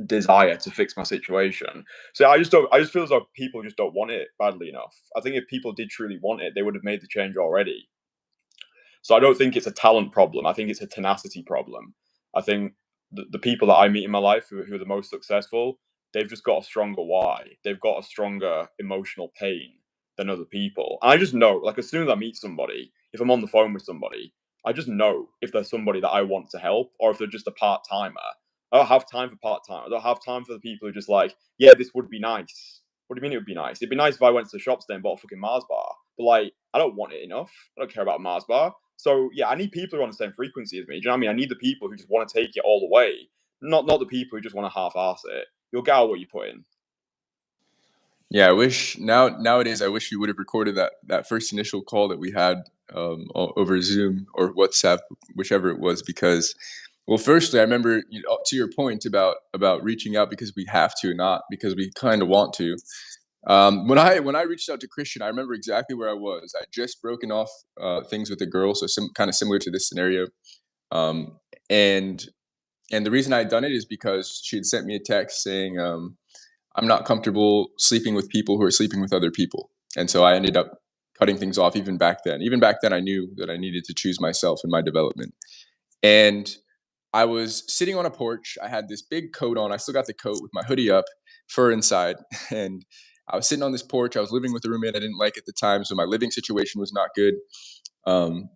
desire to fix my situation. So I just feel as though people just don't want it badly enough. I think if people did truly want it, they would have made the change already. So I don't think it's a talent problem. I think it's a tenacity problem. I think the people that I meet in my life who are the most successful, they've just got a stronger why. They've got a stronger emotional pain than other people. And I just know, like, as soon as I meet somebody, if I'm on the phone with somebody, I just know if they're somebody that I want to help or if they're just a part timer. I don't have time for part time. I don't have time for the people who are just like, yeah, this would be nice. What do you mean it would be nice? It'd be nice if I went to the shops then and bought a fucking Mars bar. But like, I don't want it enough. I don't care about Mars bar. So yeah, I need people who are on the same frequency as me. Do you know what I mean? I need the people who just want to take it all the way, not the people who just want to half-ass it. You'll get out what you put in. Yeah, I wish nowadays I wish you would have recorded that first initial call that we had over Zoom or WhatsApp, whichever it was, because well, firstly, I remember to your point about reaching out because we have to, not because we kind of want to. When I reached out to Kristian, I remember exactly where I was. I just broken off things with a girl, so kind of similar to this scenario. Um, and and the reason I had done it is because she had sent me a text saying, I'm not comfortable sleeping with people who are sleeping with other people. And so I ended up cutting things off even back then. Even back then, I knew that I needed to choose myself in my development. And I was sitting on a porch. I had this big coat on. I still got the coat with my hoodie up, fur inside. And I was sitting on this porch. I was living with a roommate I didn't like at the time. So my living situation was not good. Um,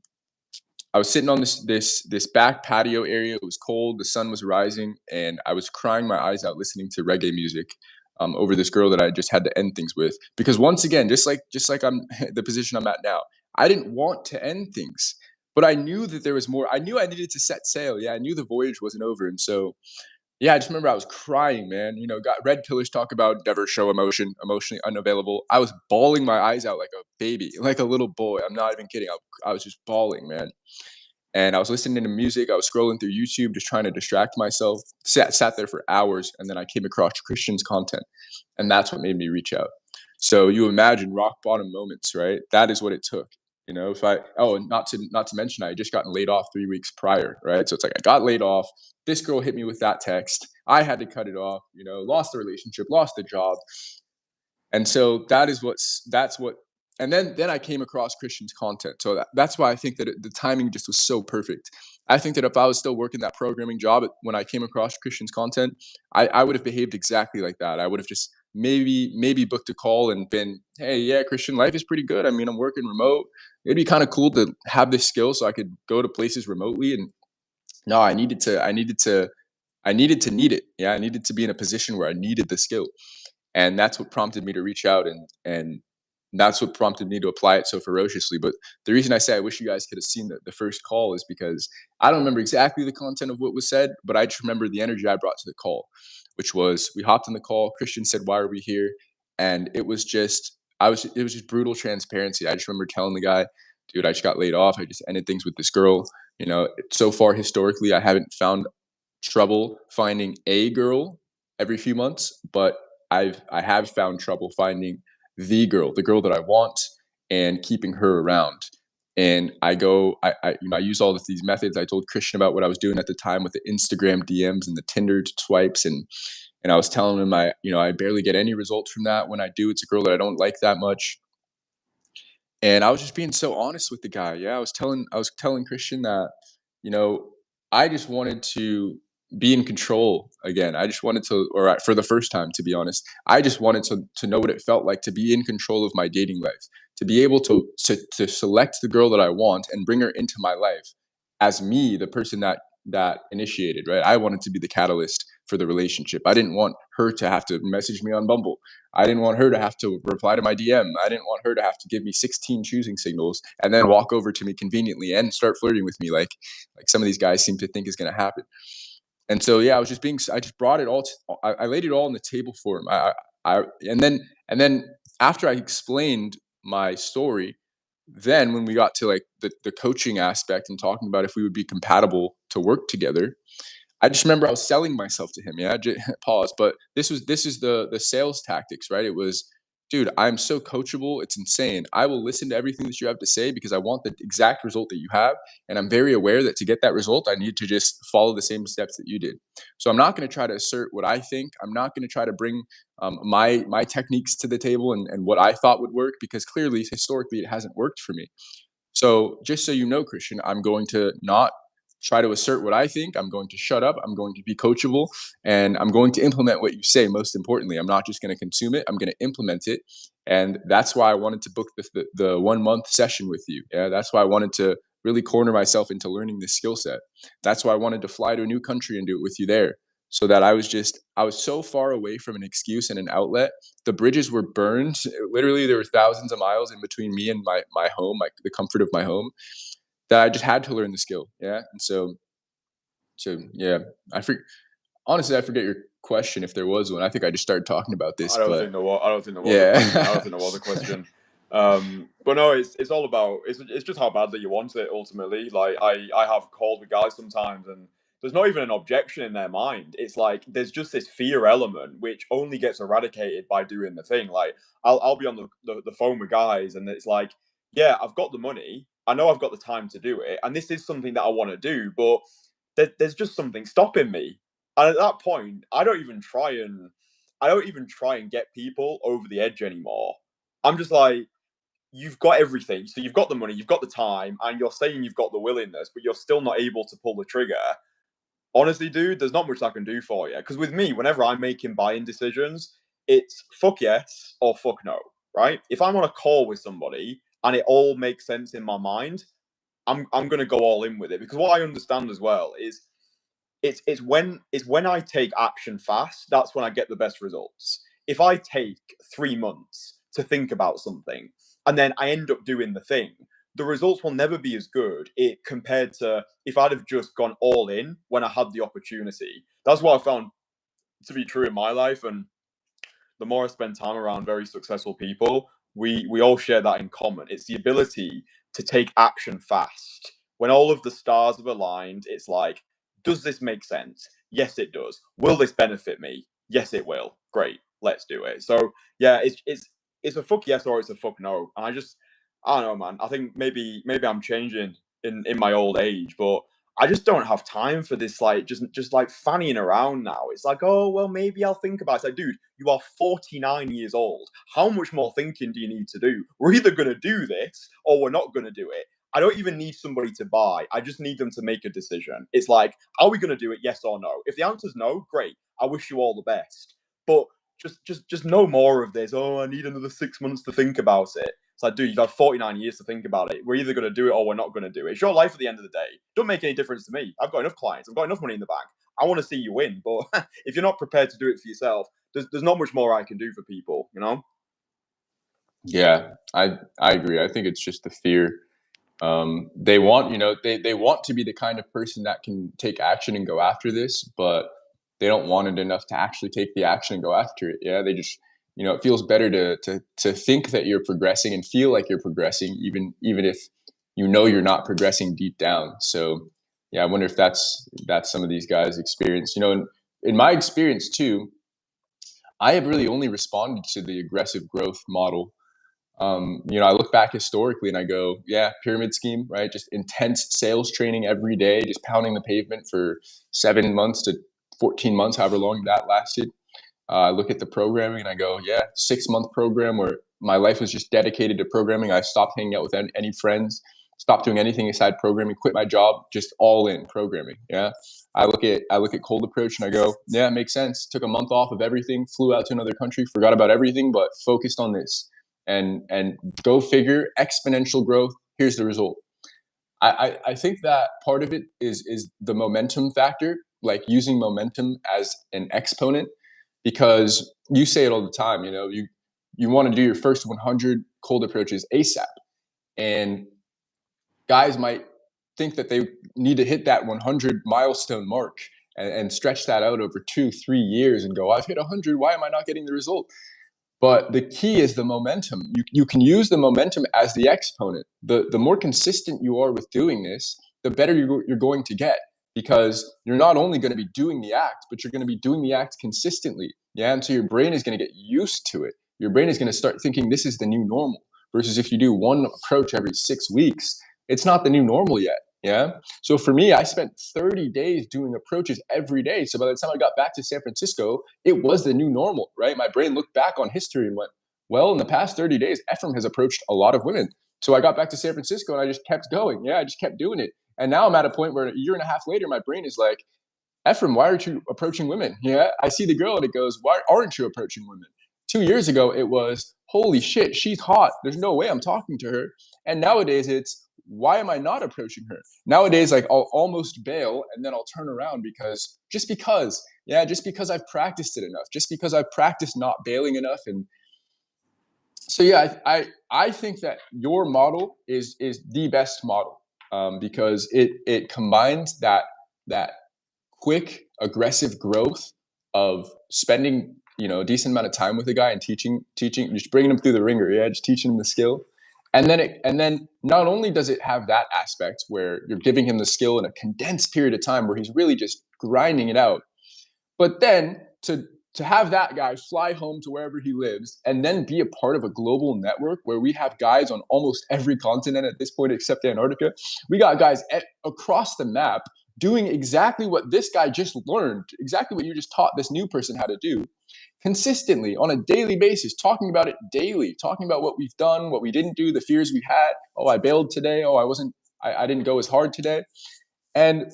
I was sitting on this back patio area. It was cold. The sun was rising, and I was crying my eyes out listening to reggae music over this girl that I just had to end things with. Because once again, just like I'm the position I'm at now, I didn't want to end things, but I knew that there was more. I knew I needed to set sail. Yeah, I knew the voyage wasn't over, and so yeah, I just remember I was crying, man. Got red pillars talk about never show emotion, emotionally unavailable. I was bawling my eyes out like a baby, like a little boy. I'm not even kidding. I was just bawling, man. And I was listening to music. I was scrolling through YouTube, just trying to distract myself. Sat there for hours, and then I came across Kristian's content, and that's what made me reach out. So you imagine rock bottom moments, right? That is what it took. If I and not to mention I had just gotten laid off 3 weeks prior, right? So it's like I got laid off. This girl hit me with that text. I had to cut it off. Lost the relationship, lost the job, and so that's what and then I came across Kristian's content. So that's why I think that the timing just was so perfect. I think that if I was still working that programming job when I came across Kristian's content, I would have behaved exactly like that. I would have just maybe booked a call and been, hey, yeah, Kristian, life is pretty good. I mean, I'm working remote. It'd be kind of cool to have this skill so I could go to places remotely. And no, I needed to need it. Yeah, I needed to be in a position where I needed the skill, and that's what prompted me to reach out, and that's what prompted me to apply it so ferociously. But the reason I say I wish you guys could have seen the first call is because I don't remember exactly the content of what was said, but I just remember the energy I brought to the call, which was we hopped in the call. Kristian said, "Why are we here?" And it was just brutal transparency. I just remember telling the guy, "Dude, I just got laid off. I just ended things with this girl. So far historically, I haven't found trouble finding a girl every few months, but I have found trouble finding the girl that I want, and keeping her around." And I use all of these methods. I told Kristian about what I was doing at the time with the Instagram DMs and the Tinder swipes, and I was telling him I barely get any results from that. When I do, it's a girl that I don't like that much. And I was just being so honest with the guy. Yeah, I was telling Kristian that, you know, I just wanted to be in control again. I just wanted to, for the first time, to be honest, I just wanted to know what it felt like to be in control of my dating life, to be able to select the girl that I want and bring her into my life as me, the person that initiated. Right, I wanted to be the catalyst for the relationship. I didn't want her to have to message me on Bumble. I didn't want her to have to reply to my DM. I didn't want her to have to give me 16 choosing signals and then walk over to me conveniently and start flirting with me like some of these guys seem to think is going to happen. And so yeah, I just brought it all I laid it all on the table for him. I and then after I explained my story, then when we got to like the coaching aspect and talking about if we would be compatible to work together, I just remember I was selling myself to him. Yeah, pause. But this is the sales tactics, right? It was, dude, I'm so coachable. It's insane. I will listen to everything that you have to say because I want the exact result that you have, and I'm very aware that to get that result, I need to just follow the same steps that you did. So I'm not going to try to assert what I think. I'm not going to try to bring my techniques to the table and what I thought would work because clearly, historically, it hasn't worked for me. So just so you know, Christian, I'm going to not try to assert what I think. I'm going to shut up. I'm going to be coachable, and I'm going to implement what you say. Most importantly, I'm not just going to consume it. I'm going to implement it, and that's why I wanted to book the 1 month session with you. Yeah, that's why I wanted to really corner myself into learning this skill set. That's why I wanted to fly to a new country and do it with you there. So that I was so far away from an excuse and an outlet. The bridges were burned. Literally, there were thousands of miles in between me and my home, like the comfort of my home, that I just had to learn the skill. Yeah, and so yeah, I for, honestly I forget your question if there was one. I think I just started talking about this, I don't but think there was. I don't think there was a question. I don't yeah, think there was a question. But no, it's all about it's just how badly you want it ultimately. Like I have calls with guys sometimes, and there's not even an objection in their mind. It's like there's just this fear element which only gets eradicated by doing the thing. Like I'll be on the phone with guys, and it's like, yeah, I've got the money. I know I've got the time to do it, and this is something that I want to do, but there's just something stopping me. And at that point, I don't even try and get people over the edge anymore. I'm just like, you've got everything. So you've got the money, you've got the time, and you're saying you've got the willingness, but you're still not able to pull the trigger. Honestly, dude, there's not much I can do for you. Because with me, whenever I'm making buying decisions, it's fuck yes or fuck no, right? If I'm on a call with somebody and it all makes sense in my mind, I'm gonna go all in with it. Because what I understand as well is it's when I take action fast, that's when I get the best results. If I take 3 months to think about something and then I end up doing the thing, the results will never be as good it compared to if I'd have just gone all in when I had the opportunity. That's what I found to be true in my life, and the more I spend time around very successful people, we all share that in common. It's the ability to take action fast. When all of the stars have aligned, it's like, does this make sense? Yes, it does. Will this benefit me? Yes, it will. Great, let's do it. So yeah, it's a fuck yes or it's a fuck no. And I don't know, man. I think maybe I'm changing in my old age, but I just don't have time for this, like just like fannying around now. It's like, oh well, maybe I'll think about it. It's like, dude, you are 49 years old. How much more thinking do you need to do? We're either gonna do this or we're not gonna do it. I don't even need somebody to buy. I just need them to make a decision. It's like, are we gonna do it? Yes or no? If the answer's no, great. I wish you all the best. But just no more of this. Oh, I need another 6 months to think about it. It's like, dude, you've had 49 years to think about it. We're either going to do it or we're not going to do it. It's your life at the end of the day. Don't make any difference to me. I've got enough clients. I've got enough money in the bank. I want to see you win. But if you're not prepared to do it for yourself, there's not much more I can do for people, you know? yeah, I agree. I think it's just the fear. They want, they want to be the kind of person that can take action and go after this, but they don't want it enough to actually take the action and go after it. Yeah, they just, it feels better to think that you're progressing and feel like you're progressing, even if you're not progressing deep down. So yeah, I wonder if that's some of these guys' experience. In my experience too, I have really only responded to the aggressive growth model. I look back historically and I go, yeah, pyramid scheme, right? Just intense sales training every day, just pounding the pavement for 7 months to 14 months, however long that lasted. I look at the programming and I go, yeah, 6 month program where my life was just dedicated to programming. I stopped hanging out with any friends, stopped doing anything aside programming, quit my job, just all in programming. Yeah. I look at cold approach and I go, yeah, it makes sense. Took a month off of everything, flew out to another country, forgot about everything, but focused on this. And go figure, exponential growth. Here's the result. I think that part of it is the momentum factor. like using momentum as an exponent, because you say it all the time. You want to do your first 100 cold approaches ASAP, and guys might think that they need to hit that 100 milestone mark and stretch that out over 2-3 years and go, I've hit 100. Why am I not getting the result? But the key is the momentum. You can use the momentum as the exponent. The more consistent you are with doing this, the better you're going to get, because you're not only going to be doing the act, but you're going to be doing the act consistently. Yeah. And so your brain is going to get used to it. Your brain is going to start thinking this is the new normal. Versus if you do one approach every 6 weeks, it's not the new normal yet. Yeah. So for me, I spent 30 days doing approaches every day. So by the time I got back to San Francisco, it was the new normal, right? My brain looked back on history and went, well, in the past 30 days, Efrem has approached a lot of women. So I got back to San Francisco and I just kept going. Yeah, I just kept doing it. And now I'm at a point where a year and a half later, my brain is like, Efrem, why aren't you approaching women? Yeah, I see the girl and it goes, why aren't you approaching women? 2 years ago, it was, holy shit, she's hot. There's no way I'm talking to her. And nowadays it's, why am I not approaching her? Nowadays, like I'll almost bail and then I'll turn around just because I've practiced it enough, just because I've practiced not bailing enough. And so, yeah, I think that your model is the best model, because it combines that quick, aggressive growth of spending, a decent amount of time with a guy and teaching, just bringing him through the ringer. Yeah. Just teaching him the skill. And then not only does it have that aspect where you're giving him the skill in a condensed period of time where he's really just grinding it out, but then to have that guy fly home to wherever he lives and then be a part of a global network where we have guys on almost every continent at this point except Antarctica. We got guys across the map doing exactly what this guy just learned, exactly what you just taught this new person how to do, consistently on a daily basis, talking about it daily, talking about what we've done, what we didn't do, the fears we had. Oh, I bailed today. Oh, I didn't go as hard today. And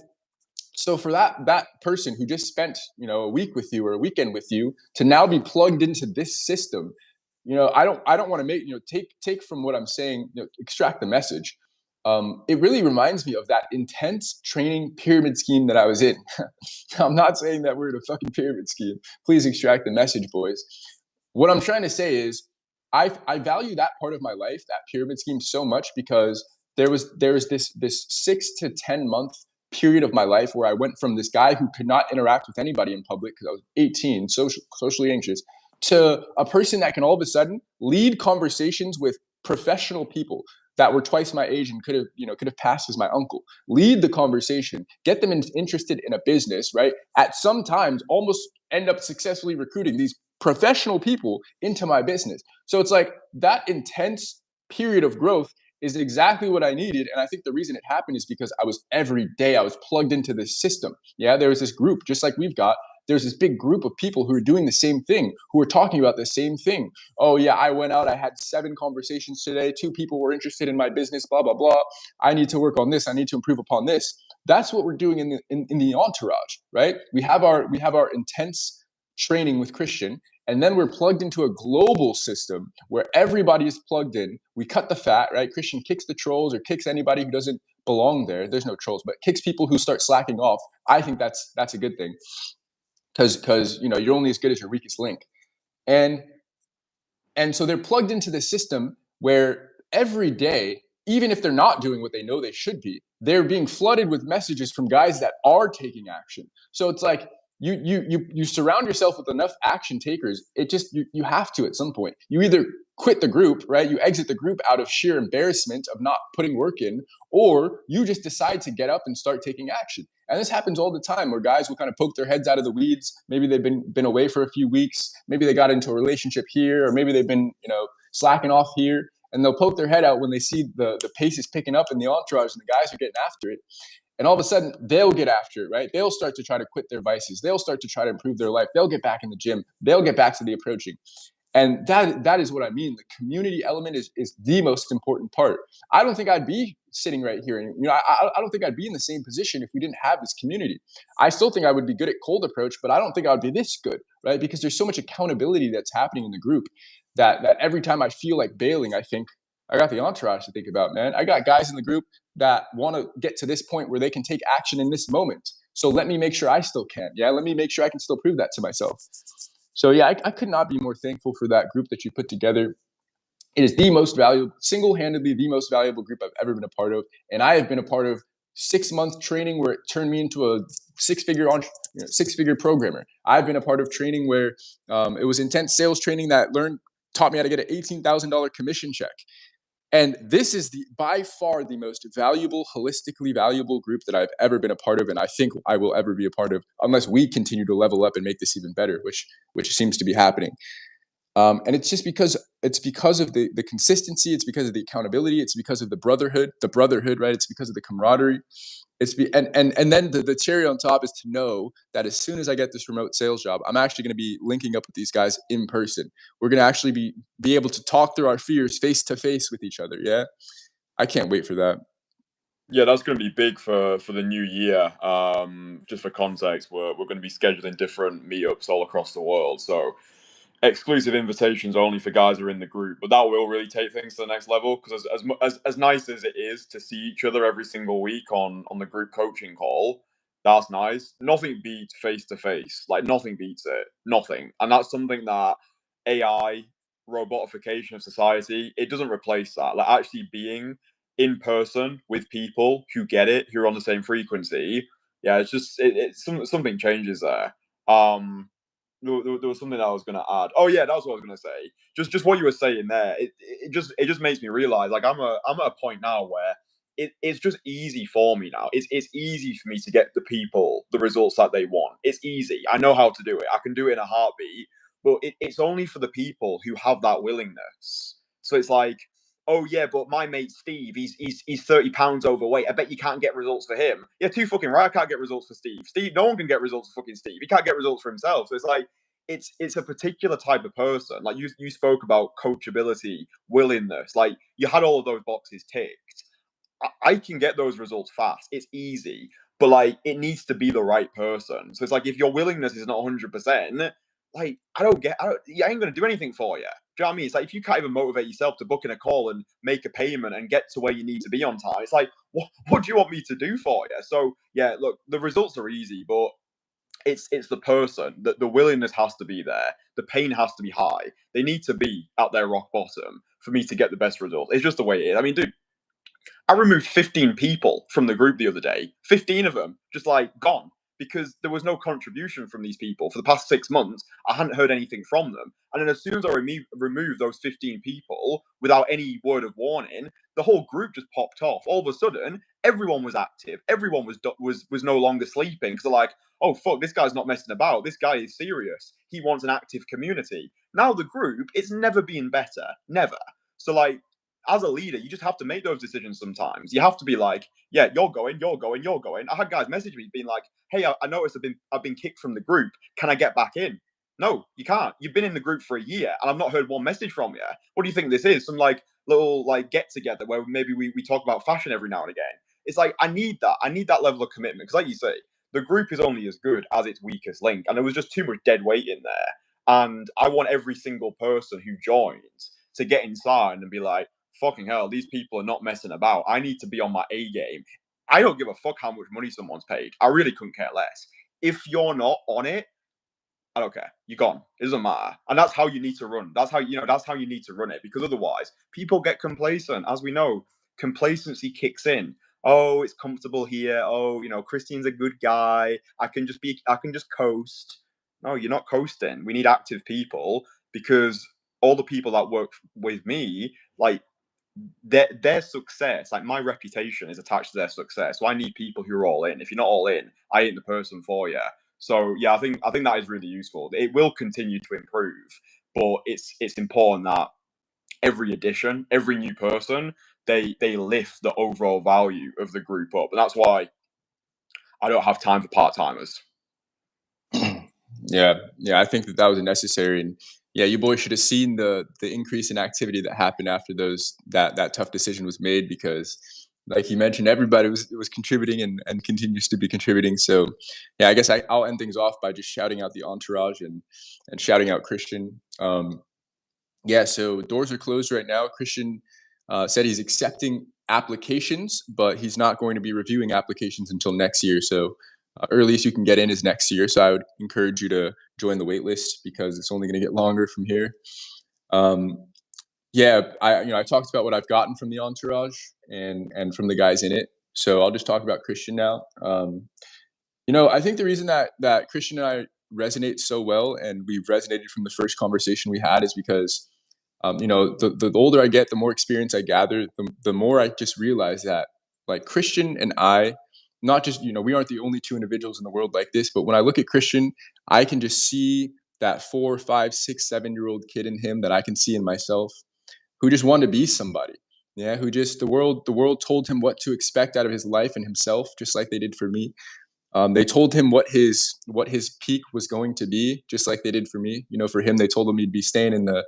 so for that person who just spent, a week with you or a weekend with you to now be plugged into this system, I don't want to make, take from what I'm saying, extract the message. It really reminds me of that intense training pyramid scheme that I was in. I'm not saying that we're in a fucking pyramid scheme. Please extract the message, boys. What I'm trying to say is I value that part of my life, that pyramid scheme, so much because there was this 6 to 10 month period of my life where I went from this guy who could not interact with anybody in public because I was 18, socially anxious, to a person that can all of a sudden lead conversations with professional people that were twice my age and could have passed as my uncle. Lead the conversation, get them interested in a business, right? At some times, almost end up successfully recruiting these professional people into my business. So it's like that intense period of growth is exactly what I needed. And I think the reason it happened is because every day I was plugged into this system. Yeah, there was this group, just like we've got, there's this big group of people who are doing the same thing, who are talking about the same thing. Oh yeah, I went out, I had 7 conversations today, 2 people were interested in my business, blah, blah, blah. I need to work on this, I need to improve upon this. That's what we're doing in the entourage, right? We have our intense training with Kristian, and then we're plugged into a global system where everybody is plugged in. We cut the fat, right? Kristian kicks the trolls or kicks anybody who doesn't belong there. There's no trolls, but kicks people who start slacking off. I think that's a good thing, because you're only as good as your weakest link. And so they're plugged into the system where every day, even if they're not doing what they know they should be, they're being flooded with messages from guys that are taking action. So it's like you surround yourself with enough action takers. It just you have to at some point. You either quit the group, right? You exit the group out of sheer embarrassment of not putting work in, or you just decide to get up and start taking action. And this happens all the time where guys will kind of poke their heads out of the weeds. Maybe they've been away for a few weeks. Maybe they got into a relationship here, or maybe they've been, slacking off here. And they'll poke their head out when they see the pace is picking up in the entourage and the guys are getting after it. And all of a sudden, they'll get after it, right? They'll start to try to quit their vices. They'll start to try to improve their life. They'll get back in the gym. They'll get back to the approaching. And that is what I mean. The community element is the most important part. I don't think I'd be sitting right here. And, I don't think I'd be in the same position if we didn't have this community. I still think I would be good at cold approach, but I don't think I would be this good, right? Because there's so much accountability that's happening in the group that every time I feel like bailing, I think, I got the entourage to think about, man. I got guys in the group that want to get to this point where they can take action in this moment. So let me make sure I still can. Yeah, let me make sure I can still prove that to myself. So yeah, I could not be more thankful for that group that you put together. It is the most valuable, single-handedly the most valuable group I've ever been a part of. And I have been a part of 6-month training where it turned me into a six-figure programmer. I've been a part of training where it was intense sales training that taught me how to get an $18,000 commission check. And this is by far the most valuable, holistically valuable group that I've ever been a part of, and I think I will ever be a part of, unless we continue to level up and make this even better, which seems to be happening. And it's just because of the consistency, it's because of the accountability, it's because of the brotherhood, right? It's because of the camaraderie. And then the cherry on top is to know that as soon as I get this remote sales job, I'm actually going to be linking up with these guys in person. We're going to actually be able to talk through our fears face to face with each other. Yeah, I can't wait for that. Yeah, that's going to be big for the new year. Just for context, we're going to be scheduling different meetups all across the world. So exclusive invitations only for guys who are in the group, but that will really take things to the next level. Because as nice as it is to see each other every single week on the group coaching call, that's nice. Nothing beats face to face. Like nothing beats it. Nothing, and that's something that AI, robotification of society, it doesn't replace that. Like actually being in person with people who get it, who are on the same frequency. Yeah, it's just something changes there. Um, there was something that I was going to add. Oh yeah, that's what I was going to say. Just what you were saying there. It just makes me realize like I'm at a point now where it's just easy for me now. It's easy for me to get the people the results that they want. It's easy. I know how to do it. I can do it in a heartbeat. But it's only for the people who have that willingness. So it's like, oh yeah, but my mate Steve, he's 30 pounds overweight. I bet you can't get results for him. Yeah, too fucking right. I can't get results for Steve. No one can get results for fucking Steve. He can't get results for himself. So it's like it's a particular type of person. Like you spoke about coachability, willingness. Like you had all of those boxes ticked. I can get those results fast. It's easy, but like it needs to be the right person. So it's like if your willingness is not 100%, like I ain't gonna do anything for you. Do you know what I mean? It's like if you can't even motivate yourself to book in a call and make a payment and get to where you need to be on time, it's like what do you want me to do for you? So yeah, look, the results are easy, but it's the person that the willingness has to be there. The pain has to be high. They need to be at their rock bottom for me to get the best results. It's just the way it is. I mean, dude, I removed 15 people from the group the other day. 15 of them just like gone because there was no contribution from these people for the past 6 months. I hadn't heard anything from them. And then as soon as I removed those 15 people without any word of warning, the whole group just popped off. All of a sudden, everyone was active. Everyone was no longer sleeping because they're like, oh fuck, this guy's not messing about. This guy is serious. He wants an active community. Now the group, it's never been better. Never. So like as a leader, you just have to make those decisions sometimes. You have to be like, yeah, you're going, you're going, you're going. I had guys message me being like, hey, I noticed I've been kicked from the group. Can I get back in? No, you can't. You've been in the group for a year and I've not heard one message from you. What do you think this is? Some like little like get together where maybe we talk about fashion every now and again. It's like I need that. I need that level of commitment. Because like you say, the group is only as good as its weakest link. And there was just too much dead weight in there. And I want every single person who joins to get inside and be like, fucking hell, these people are not messing about. I need to be on my A game. I don't give a fuck how much money someone's paid. I really couldn't care less. If you're not on it, I don't care. You're gone. It doesn't matter. And that's how you need to run. That's how you need to run it. Because otherwise, people get complacent. As we know, complacency kicks in. Oh, it's comfortable here. Oh, Kristian's a good guy. I can just coast. No, you're not coasting. We need active people because all the people that work with me, like their success, like my reputation is attached to their success. So I need people who are all in. If you're not all in, I ain't the person for you. So yeah, I think that is really useful. It will continue to improve, but it's important that every addition, every new person, they lift the overall value of the group up, and that's why I don't have time for part timers. Yeah, I think that was necessary, and yeah, you boys should have seen the increase in activity that happened after that tough decision was made because, like you mentioned, everybody was contributing and continues to be contributing. So, yeah, I guess I'll end things off by just shouting out the entourage and shouting out Kristian. Yeah, so doors are closed right now. Kristian said he's accepting applications, but he's not going to be reviewing applications until next year. So Earliest you can get in is next year, so I would encourage you to join the wait list because it's only going to get longer from here. Um, yeah, I talked about what I've gotten from the entourage and from the guys in it. So I'll just talk about Kristian now. I think the reason that Kristian and I resonate so well, and we've resonated from the first conversation we had, is because the older I get, the more experience I gather, the more I just realize that, like, Kristian and I, not just, we aren't the only two individuals in the world like this, but when I look at Kristian, I can just see that 4, 5, 6, 7-year-old kid in him that I can see in myself, who just wanted to be somebody. Yeah, who just the world told him what to expect out of his life and himself, just like they did for me. They told him what his peak was going to be, just like they did for me. For him, they told him he'd be staying in the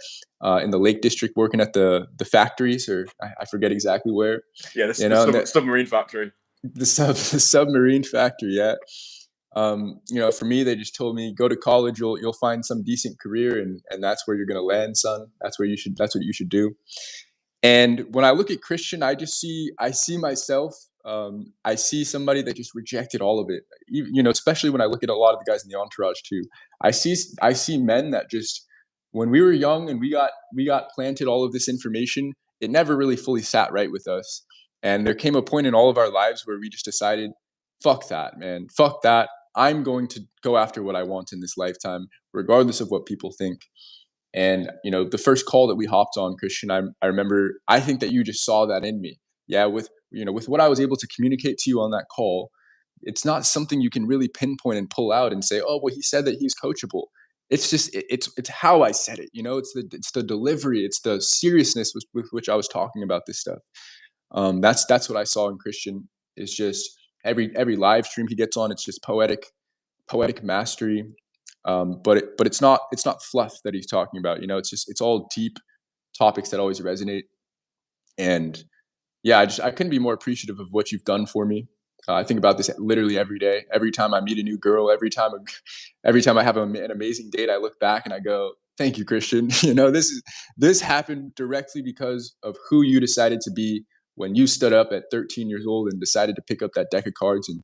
Lake District, working at the factories, or I forget exactly where. Yeah, You the know, and that submarine factory. the submarine factory. Yeah. For me, they just told me, go to college, you'll find some decent career, and that's where you're gonna land, son. That's what you should do. And when I look at Kristian, I see myself. I see somebody that just rejected all of it. Especially when I look at a lot of the guys in the entourage too. I see men that just, when we were young and we got planted all of this information, it never really fully sat right with us. And there came a point in all of our lives where we just decided, fuck that, man, fuck that. I'm going to go after what I want in this lifetime, regardless of what people think. And the first call that we hopped on, Kristian, I remember. I think that you just saw that in me. Yeah, with what I was able to communicate to you on that call, it's not something you can really pinpoint and pull out and say, oh, well, he said that he's coachable. It's just it's how I said it. It's the delivery, it's the seriousness with which I was talking about this stuff. That's what I saw in Kristian. Is just every live stream he gets on, it's just poetic mastery. But it's not fluff that he's talking about. It's all deep topics that always resonate. And yeah, I couldn't be more appreciative of what you've done for me. I think about this literally every day. Every time I meet a new girl, every time I have an amazing date, I look back and I go, "Thank you, Kristian." This happened directly because of who you decided to be when you stood up at 13 years old and decided to pick up that deck of cards and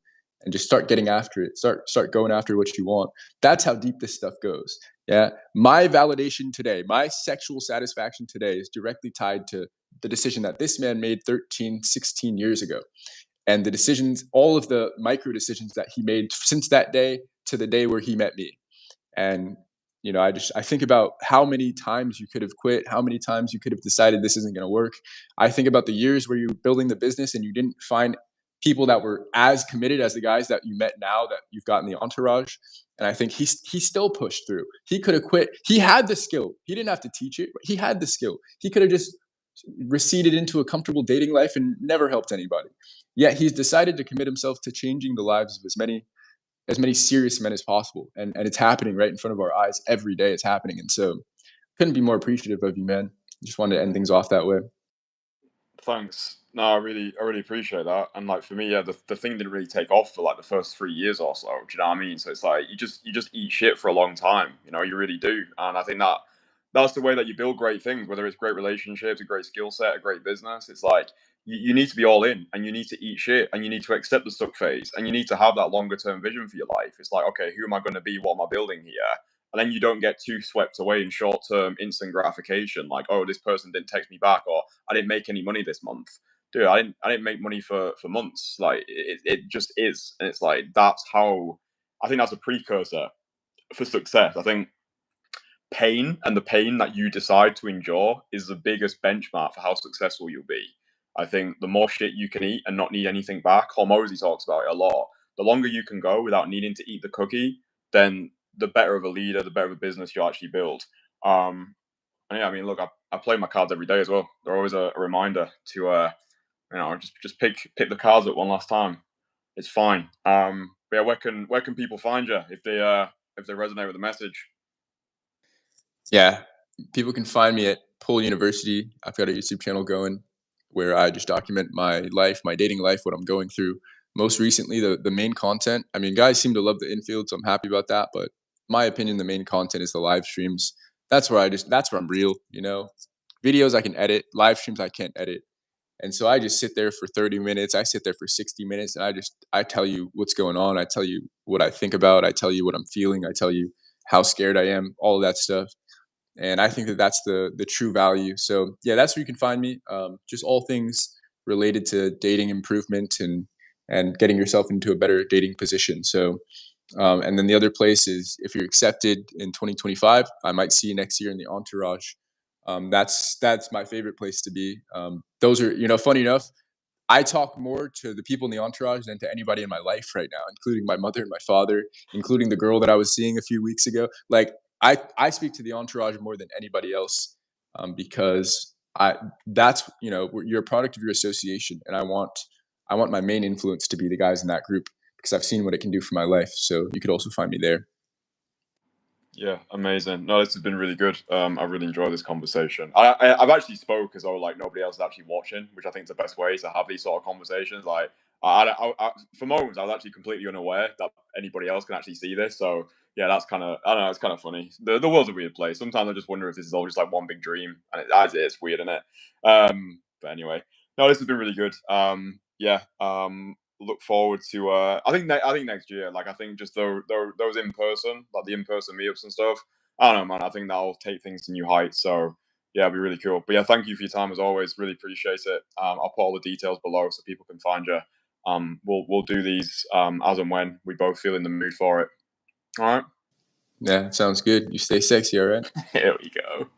just start getting after it. Start going after what you want. That's how deep this stuff goes. Yeah, my validation today, my sexual satisfaction today, is directly tied to the decision that this man made 13, 16 years ago. And the decisions, all of the micro decisions that he made since that day to the day where he met me. And I think about how many times you could have quit, how many times you could have decided this isn't going to work. I think about the years where you were building the business and you didn't find people that were as committed as the guys that you met now that you've got in the entourage. And I think he still pushed through. He could have quit. He had the skill. He didn't have to teach it. He had the skill. He could have just receded into a comfortable dating life and never helped anybody. Yet he's decided to commit himself to changing the lives of as many serious men as possible. And it's happening right in front of our eyes every day. It's happening. And so couldn't be more appreciative of you, man. Just wanted to end things off that way. Thanks. No, I really appreciate that. And like for me, yeah, the thing didn't really take off for like the first 3 years or so. Do you know what I mean? So it's like you just eat shit for a long time. You really do. And I think that's the way that you build great things, whether it's great relationships, a great skill set, a great business. It's like you need to be all in and you need to eat shit and you need to accept the suck phase and you need to have that longer term vision for your life. It's like, okay, who am I going to be? What am I building here? And then you don't get too swept away in short term instant gratification, like, oh, this person didn't text me back, or I didn't make any money this month. Dude, I didn't make money for months. Like it just is. And it's like that's how I think that's a precursor for success. I think pain and the pain that you decide to endure is the biggest benchmark for how successful you'll be. I think the more shit you can eat and not need anything back, Hormozy talks about it a lot. The longer you can go without needing to eat the cookie, then the better of a leader, the better of a business you actually build. And yeah, I mean, look, I play my cards every day as well. They're always a reminder to, just pick the cards up one last time. It's fine. But yeah, where can people find you if they resonate with the message? Yeah. People can find me at Pull University. I've got a YouTube channel going where I just document my life, my dating life, what I'm going through. Most recently, the main content. I mean, guys seem to love the infield, so I'm happy about that. But my opinion, the main content is the live streams. That's where I'm real. Videos I can edit, live streams I can't edit. And so I just sit there for 30 minutes. I sit there for 60 minutes, and I tell you what's going on. I tell you what I think about. I tell you what I'm feeling. I tell you how scared I am. All of that stuff. And I think that that's the true value. So yeah, that's where you can find me. Just all things related to dating improvement and getting yourself into a better dating position. So and then the other place is if you're accepted in 2025, I might see you next year in the Entourage. That's my favorite place to be. Those are, funny enough, I talk more to the people in the entourage than to anybody in my life right now, including my mother and my father, including the girl that I was seeing a few weeks ago. Like I speak to the entourage more than anybody else, because that's you're a product of your association, and I want my main influence to be the guys in that group because I've seen what it can do for my life. So you could also find me there. Yeah, amazing. No, this has been really good. I really enjoyed this conversation. I've actually spoke as though like nobody else is actually watching, which I think is the best way to have these sort of conversations. Like, for moments, I was actually completely unaware that anybody else can actually see this. So yeah, that's kind of, I don't know, it's kind of funny. The world's a weird place. Sometimes I just wonder if this is all just like one big dream, and as it is, weird, isn't it? But anyway, no, this has been really good. Yeah. Look forward to I think next year, like I think just those in person, like the in person meetups and stuff. I don't know, man. I think that'll take things to new heights. So yeah, it'll be really cool. But yeah, thank you for your time as always. Really appreciate it. I'll put all the details below so people can find you. We'll do these as and when we both feel in the mood for it. All right. Yeah, sounds good. You stay sexy, all right? Here we go.